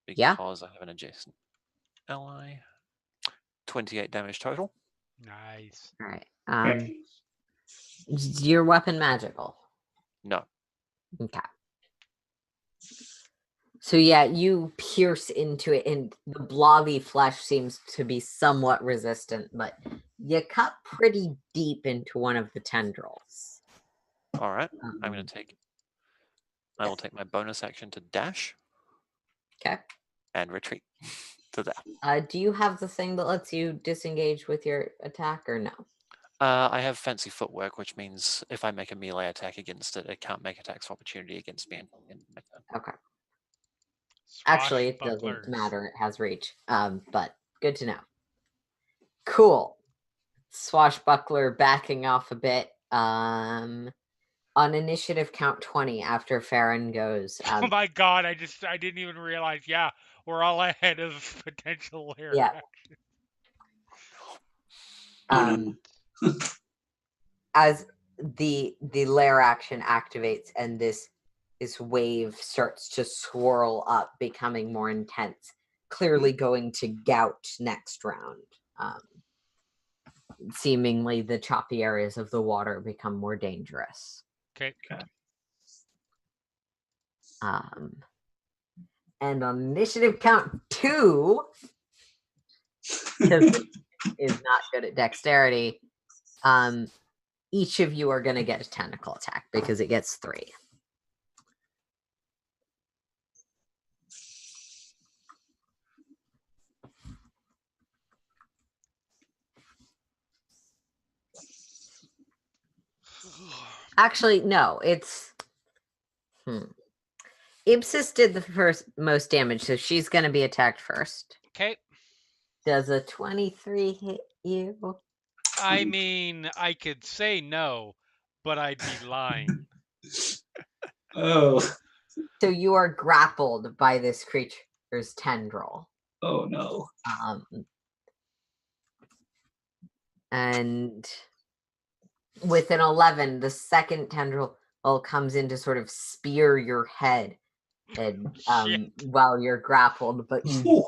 Yeah. Because I have an adjacent ally. 28 damage total. Nice. All right. Is your weapon magical? No. Okay. So yeah, you pierce into it, and the blobby flesh seems to be somewhat resistant, but you cut pretty deep into one of the tendrils. All right. I'm going to take. I will take my bonus action to dash. Okay. And retreat to that. Do you have the thing that lets you disengage with your attack, or no? I have fancy footwork, which means if I make a melee attack against it, it can't make attacks of opportunity against me in my turn. Okay. Actually, it doesn't Swashbucklers. matter. It has reach. But good to know. Cool. Swashbuckler backing off a bit. On initiative count 20 after Farron goes. Oh my god, I didn't even realize. Yeah, we're all ahead of potential lair Yeah. action. As the lair action activates and this wave starts to swirl up, becoming more intense, clearly going to gout next round. Seemingly the choppy areas of the water become more dangerous. Okay. And on initiative count 2, because is not good at dexterity, each of you are going to get a tentacle attack because it gets 3. Actually, no, it's... Ipsis did the most damage, so she's going to be attacked first. Okay. Does a 23 hit you? I mean, I could say no, but I'd be lying. Oh. So you are grappled by this creature's tendril. Oh no. And with an 11, the second tendril comes in to sort of spear your head, and while you're grappled, but you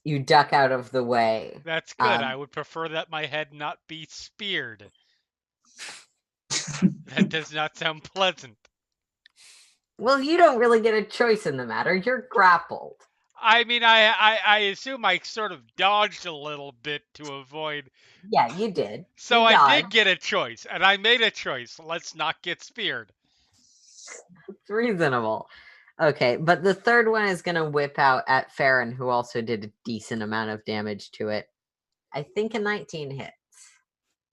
you duck out of the way. That's good. I would prefer that my head not be speared. That does not sound pleasant. Well, you don't really get a choice in the matter. You're grappled. I mean, I assume I sort of dodged a little bit to avoid. Yeah, you did. So I did get a choice, and I made a choice. Let's not get speared. It's reasonable. Okay, but the third one is going to whip out at Farron, who also did a decent amount of damage to it. I think a 19 hits.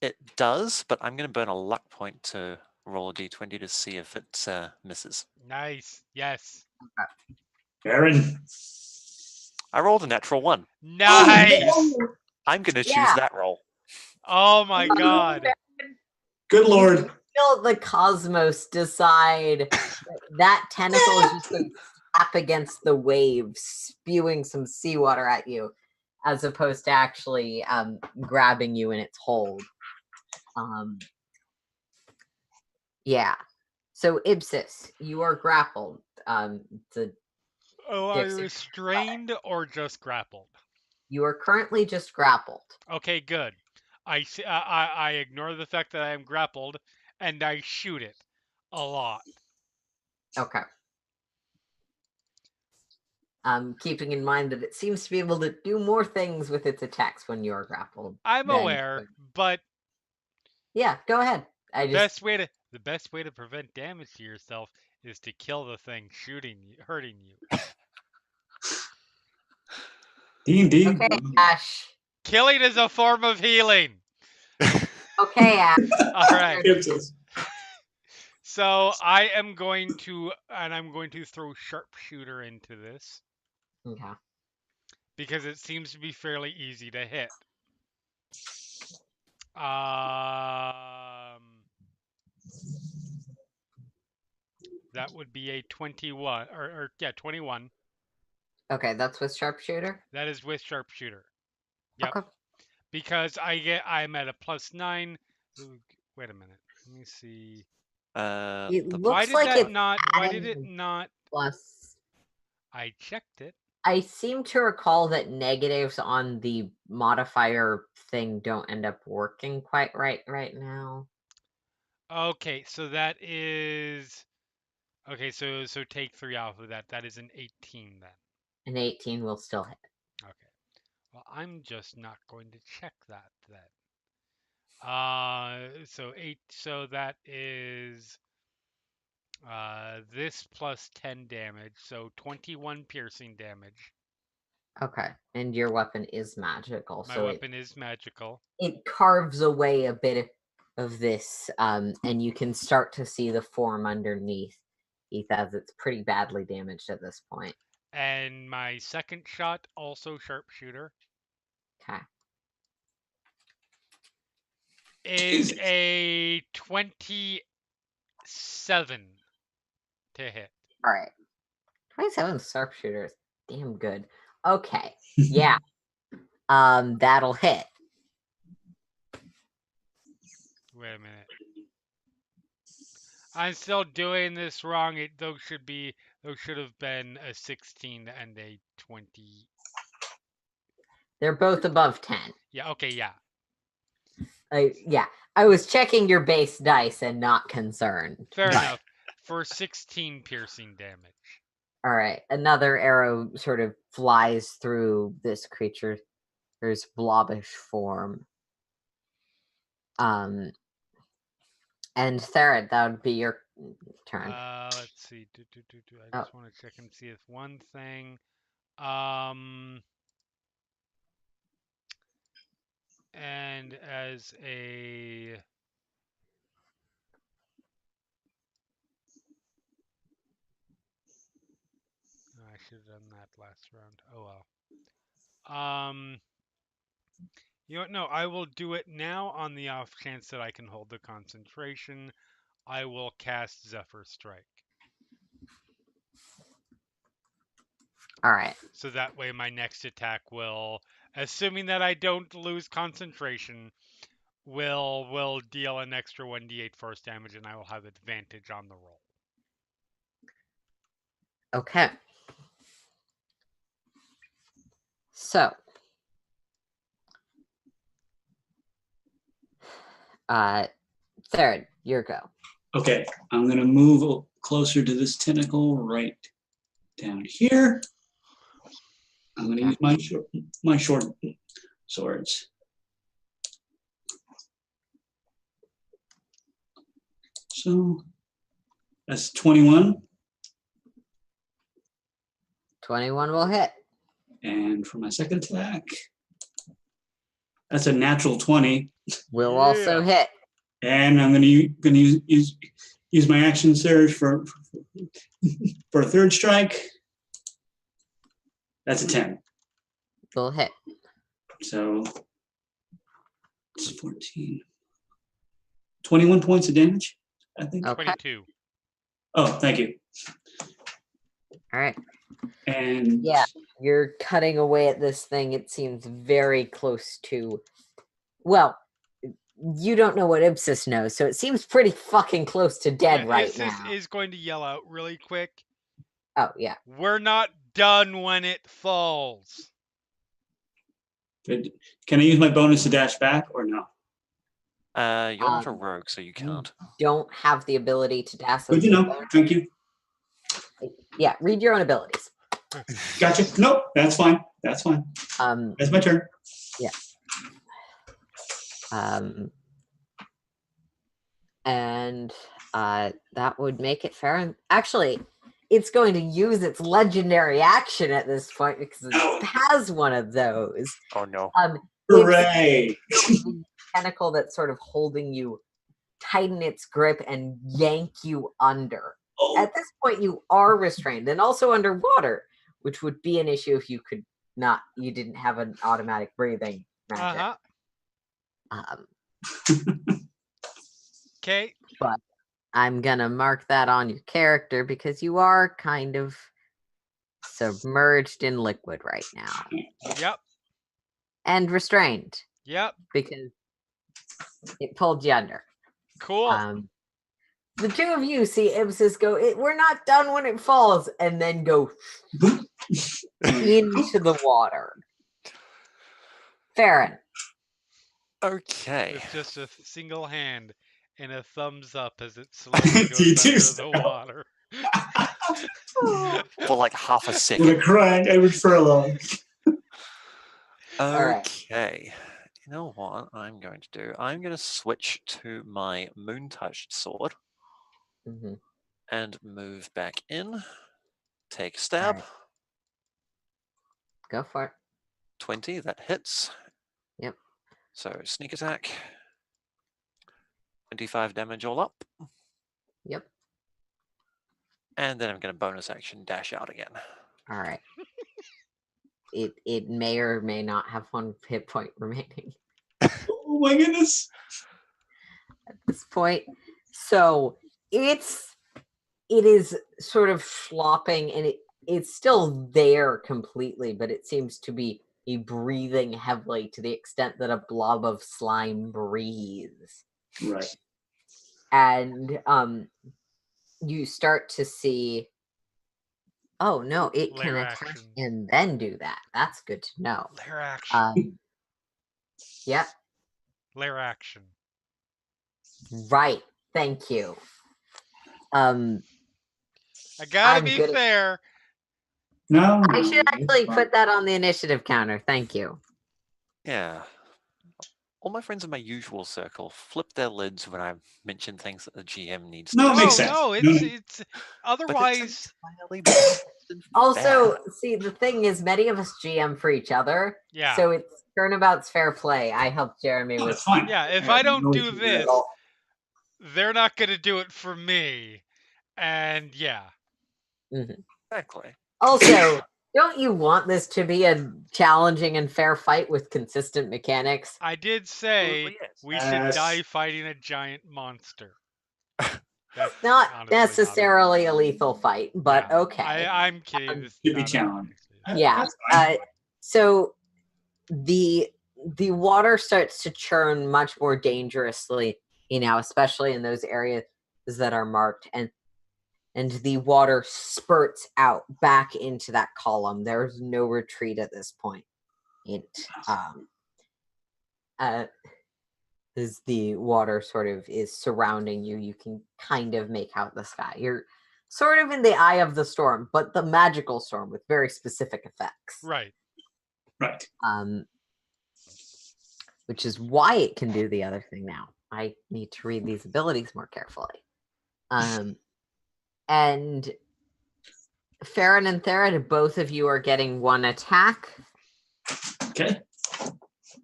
It does, but I'm going to burn a luck point to roll a d20 to see if it misses. Nice. Yes. Okay. Farron. I rolled a natural 1. Nice. Oh, I'm going to choose that roll. Oh my god. Good lord. Feel the cosmos decide that tentacle is just going to slap against the waves, spewing some seawater at you, as opposed to actually grabbing you in its hold. Yeah. So Ipsis, you are grappled. Are you restrained or just grappled? You are currently just grappled. Okay, good. I ignore the fact that I am grappled, and I shoot it a lot. Okay. Keeping in mind that it seems to be able to do more things with its attacks when you're grappled. I'm aware, but yeah, go ahead. the best way to prevent damage to yourself is to kill the thing hurting you. D&D. Okay, Ash. Killing is a form of healing. Okay, Ash. All right. Gypsies. So I'm going to throw sharpshooter into this Okay. because it seems to be fairly easy to hit. That would be a 21 or 21. Okay, that's with sharpshooter. That is with sharpshooter. Yep. Okay. Because I'm at a +9. Wait a minute. Let me see. It the- looks Why did like that it's not? Why did it adding not? plus. I checked it. I seem to recall that negatives on the modifier thing don't end up working quite right now. Okay, so that is. Okay, so take 3 off of that. That is an 18 then. An 18 will still hit. Okay. Well, I'm just not going to check that then. So 8. So that is this plus 10 damage. So 21 piercing damage. Okay, and your weapon is magical. My so weapon is magical. It carves away a bit of this, and you can start to see the form underneath. As it's pretty badly damaged at this point. And my second shot, also sharpshooter, Okay. is Jesus. a 27 to hit. All right. 27 sharpshooter is damn good. Okay. Yeah. That'll hit. Wait a minute. I'm still doing this wrong. Those should have been a 16 and a 20. They're both above 10. Yeah, okay, yeah. Yeah. I was checking your base dice and not concerned. Fair but- enough. For 16 piercing damage. All right. Another arrow sort of flies through this creature's blobbish form. And Therad, that would be your turn. Let's see. I just want to check and see if one thing. And as a I should have done that last round. Oh well. You know what? No, I will do it now on the off chance that I can hold the concentration. I will cast Zephyr Strike. All right. So that way my next attack will, assuming that I don't lose concentration, will deal an extra 1d8 force damage, and I will have advantage on the roll. Okay. So, Third, your go. Okay, I'm going to move closer to this tentacle right down here. I'm going to use my short swords. So that's 21. 21 will hit. And for my second attack, that's a natural 20. Will also hit. And I'm going to use my action surge for a third strike. That's a 10. Will hit. So it's 14. 21 points of damage, I think. Okay. 22. Oh, thank you. All right. And Yeah, you're cutting away at this thing. It seems very close to. Well, you don't know what Ipsis knows, so it seems pretty fucking close to dead right now. Ipsis is going to yell out really quick. Oh, yeah. We're not done when it falls. can I use my bonus to dash back or no? You're not a rogue, so you You can't. don't have the ability to Good to dissociate. know. Thank you. Yeah, read your own abilities. Gotcha. Nope, that's fine. That's fine. That's my turn. And that would make it fair. And actually, it's going to use its legendary action at this point because it has one of those. Oh no. Hooray! The tentacle that's sort of holding you tighten its grip and yank you under. Oh, At this point, you are restrained and also underwater, which would be an issue if you didn't have an automatic breathing magic. Okay. But I'm gonna mark that on your character because you are kind of submerged in liquid right now Yep. and restrained Yep. because it pulled you under. Cool. The two of you see Ibsis go, we're not done when it falls, and then go into the water. Farron. Okay. With just a single hand and a thumbs up as it slowly You goes do under so. the water. For like half a with a second. crying Edward Furlong. right. Okay. You know what I'm going to do? I'm going to switch to my moon-touched sword Mm-hmm. and move back in. Take a stab. Alright. Go for it. 20, that hits. Yep. So sneak attack. 25 damage all up. Yep. And then I'm going to bonus action dash out again. All right. It may or may not have one hit point remaining Oh my goodness. at this point. So it is sort of flopping and it's still there completely, but it seems to be breathing heavily to the extent that a blob of slime breathes. Right. And you start to see, oh no, it can Lair attack action. and then do that. That's good to know. Lair action. Yep. Lair action. Right. Thank you. I gotta I'm be good at- fair. No. I should it's actually fine. put that on the initiative counter. Thank you. Yeah. All my friends in my usual circle flip their lids when I mention things that the GM needs No, to it No, makes do. sense. no, No, it's But otherwise. it's entirely balanced and Also, fair. see, the thing is, many of us GM for each other. Yeah. So it's turnabout's fair play. I helped Jeremy No, with. it's fine. Yeah, if I I have don't no do issue with it this, at all. they're not gonna do it for me. And yeah. Exactly. Also, don't you want this to be a challenging and fair fight with consistent mechanics? I did say Absolutely yes. we should Yes. die fighting a giant monster. That's Not honestly necessarily a lethal fight, but Yeah, okay. I'm kidding. This is Should be not a- challenging. Yeah. That's fine. So the water starts to churn much more dangerously, especially in those areas that are marked, and the water spurts out back into that column. There's no retreat at this point. It as the water sort of is surrounding you, you can kind of make out the sky. You're sort of in the eye of the storm, but the magical storm with very specific effects. Right. Right. Which is why it can do the other thing now. I need to read these abilities more carefully. And Farron and Therad, both of you are getting one attack. Okay.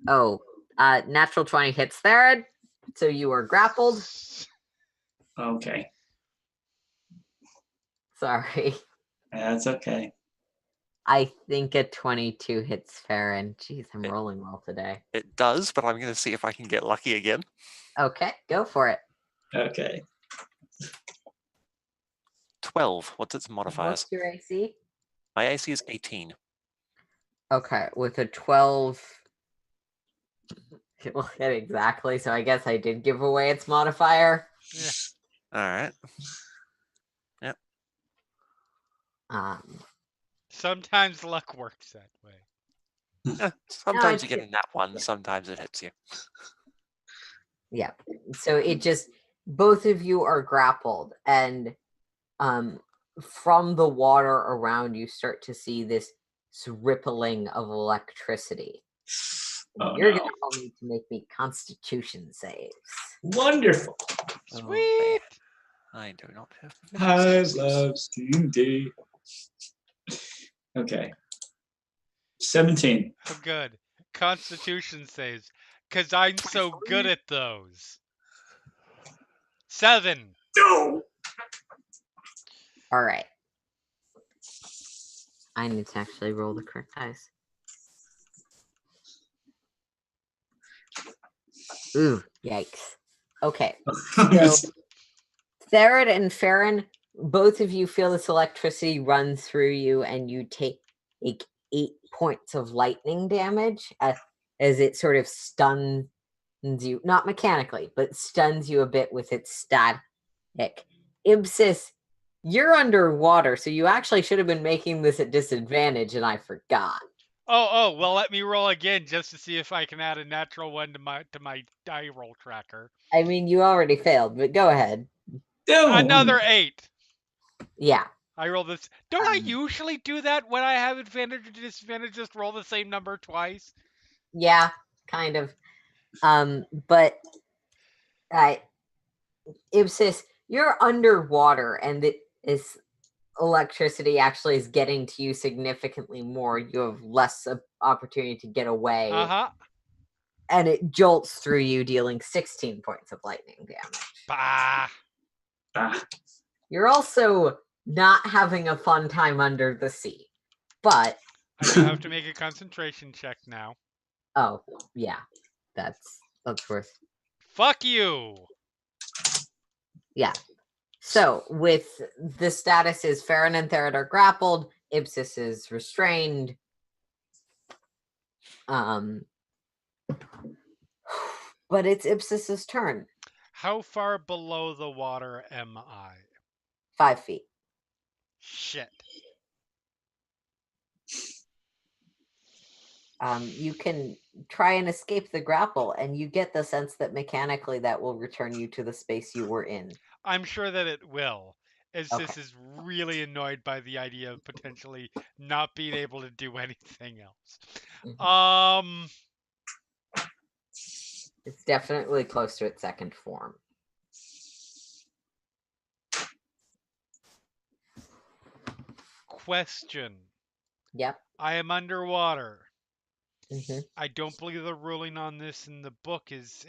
Oh, natural 20 hits Therad, so you are grappled. Okay. Sorry. That's okay. I think a 22 hits Farron. Jeez, I'm rolling well today. It does, but I'm going to see if I can get lucky again. Okay, go for it. Okay. 12. What's its modifiers? What's your AC? My AC is 18. Okay, with a 12, it will hit exactly. So I guess I did give away its modifier. Yeah. All right. Yep. Sometimes luck works that way. Yeah, sometimes you it's get a nat one, sometimes it hits you. Yeah. So it just, both of you are grappled, and from the water around you start to see this rippling of electricity. Oh, You're no. gonna all need to make me Constitution saves. Wonderful. Sweet. I do not have. I love D&D. Okay. 17. Oh, good. Constitution saves. Because I'm so good at those. 7. No! All right. I need to actually roll the correct dice. Ooh, yikes. Okay. So, Therod and Farron, both of you feel this electricity run through you, and you take 8 points of lightning damage as it sort of stuns you, not mechanically, but stuns you a bit with its static. Ibsis, you're underwater, so you actually should have been making this at disadvantage, and I forgot. Oh, well, let me roll again just to see if I can add a natural 1 to my die roll tracker. I mean, you already failed, but go ahead. No! Another 8. Yeah. I roll this. Don't I usually do that when I have advantage or disadvantage? Just roll the same number twice? Yeah, kind of. But Ibsis, you're underwater, and this electricity actually is getting to you significantly more. You have less opportunity to get away. Uh-huh. And it jolts through you, dealing 16 points of lightning damage. Bah. You're also not having a fun time under the sea. But I do have to make a concentration check now. oh, yeah. That's worth. Fuck you. Yeah. So, with the status is Farron and Therod are grappled, Ibsis is restrained. But it's Ibsis's turn. How far below the water am I? 5 feet. Shit. You can try and escape the grapple, and you get the sense that mechanically that will return you to the space you were in. I'm sure that it will. As Okay. this is really annoyed by the idea of potentially not being able to do anything else. Mhm. It's definitely close to its second form. Question. Yep. I am underwater. Mm-hmm. I don't believe the ruling on this in the book is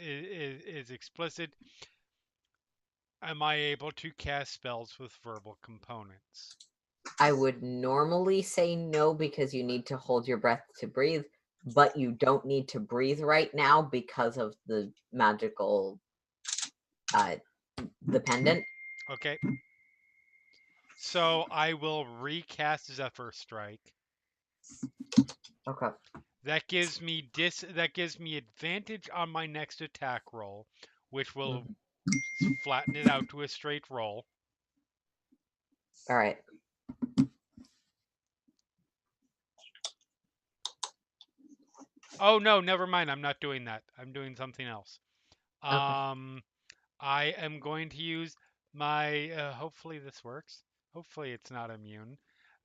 explicit. Am I able to cast spells with verbal components? I would normally say no, because you need to hold your breath to breathe, but you don't need to breathe right now because of the magical the pendant. Okay. So I will recast Zephyr Strike. Okay. That gives me advantage on my next attack roll, which will flatten it out to a straight roll. All right. Oh no, never mind. I'm not doing that. I'm doing something else. Okay. I am going to use my. Hopefully this works. Hopefully it's not immune,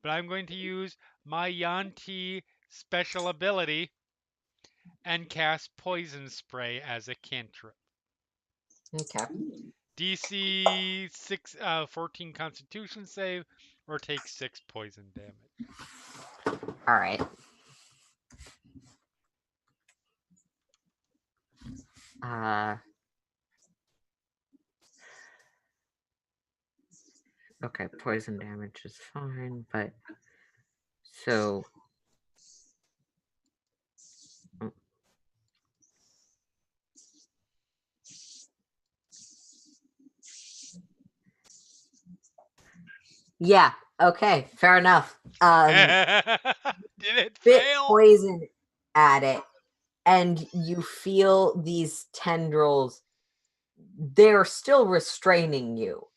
but I'm going to use my Yanti special ability and cast Poison Spray as a cantrip. Okay. DC 14 Constitution save, or take 6 poison damage. All right. Okay, poison damage is fine, but so yeah, okay, fair enough. Did it Bit fail? poison at it, and you feel these tendrils. They're still restraining you,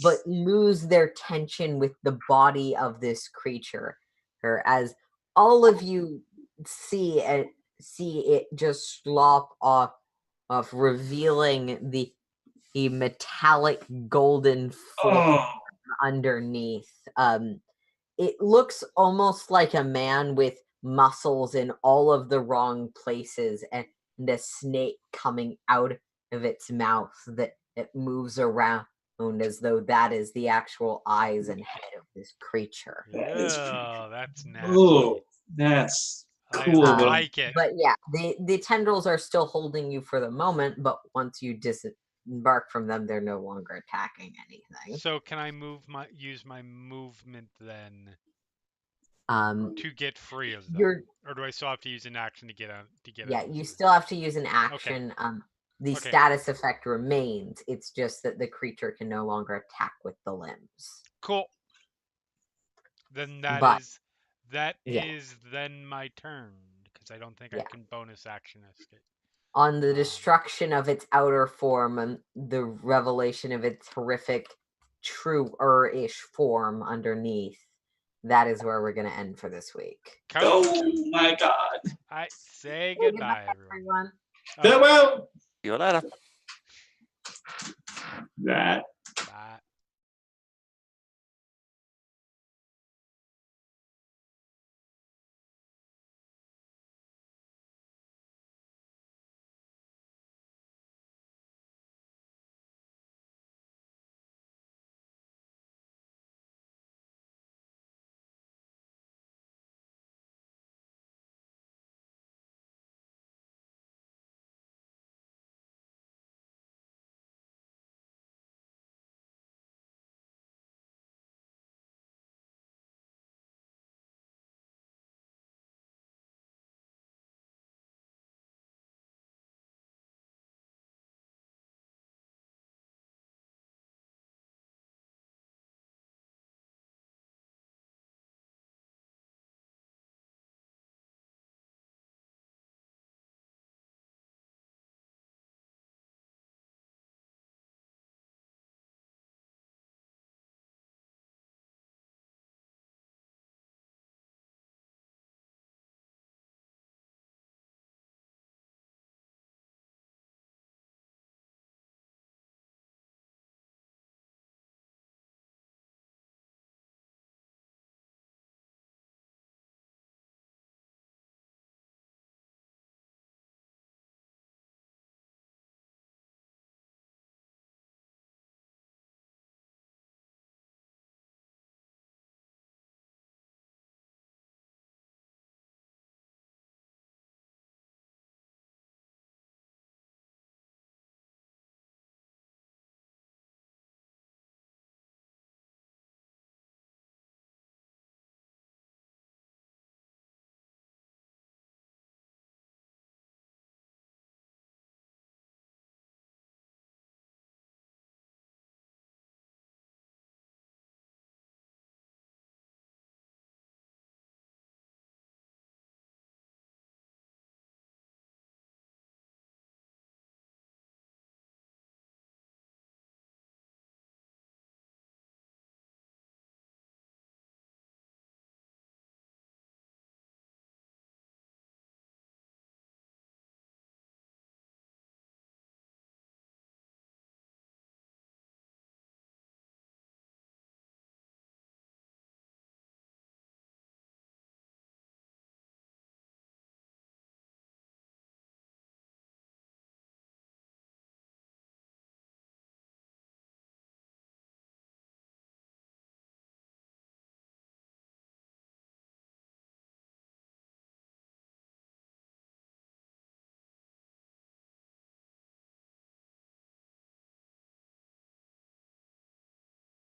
but lose their tension with the body of this creature. As all of you see it just slop off off, revealing the metallic golden form Oh, underneath. It looks almost like a man with muscles in all of the wrong places and a snake coming out of its mouth that it moves around as though that is the actual eyes and head of this creature. that is Yeah, that's nasty. oh, that's cool. I but like it. But yeah, the tendrils are still holding you for the moment, but once you disembark from them, they're no longer attacking anything. So can I use my movement then to get free of them, or do I still have to use an action to get out? Yeah, you still have to use an action. The Okay. status effect remains. It's just that the creature can no longer attack with the limbs. Cool. Then But- that yeah. is then my turn, because I don't think I Yeah. can bonus action escape. On the destruction of its outer form and the revelation of its horrific, true-ish form underneath, that is where we're going to end for this week. oh my God! I say goodbye, everyone. Farewell. See you later. That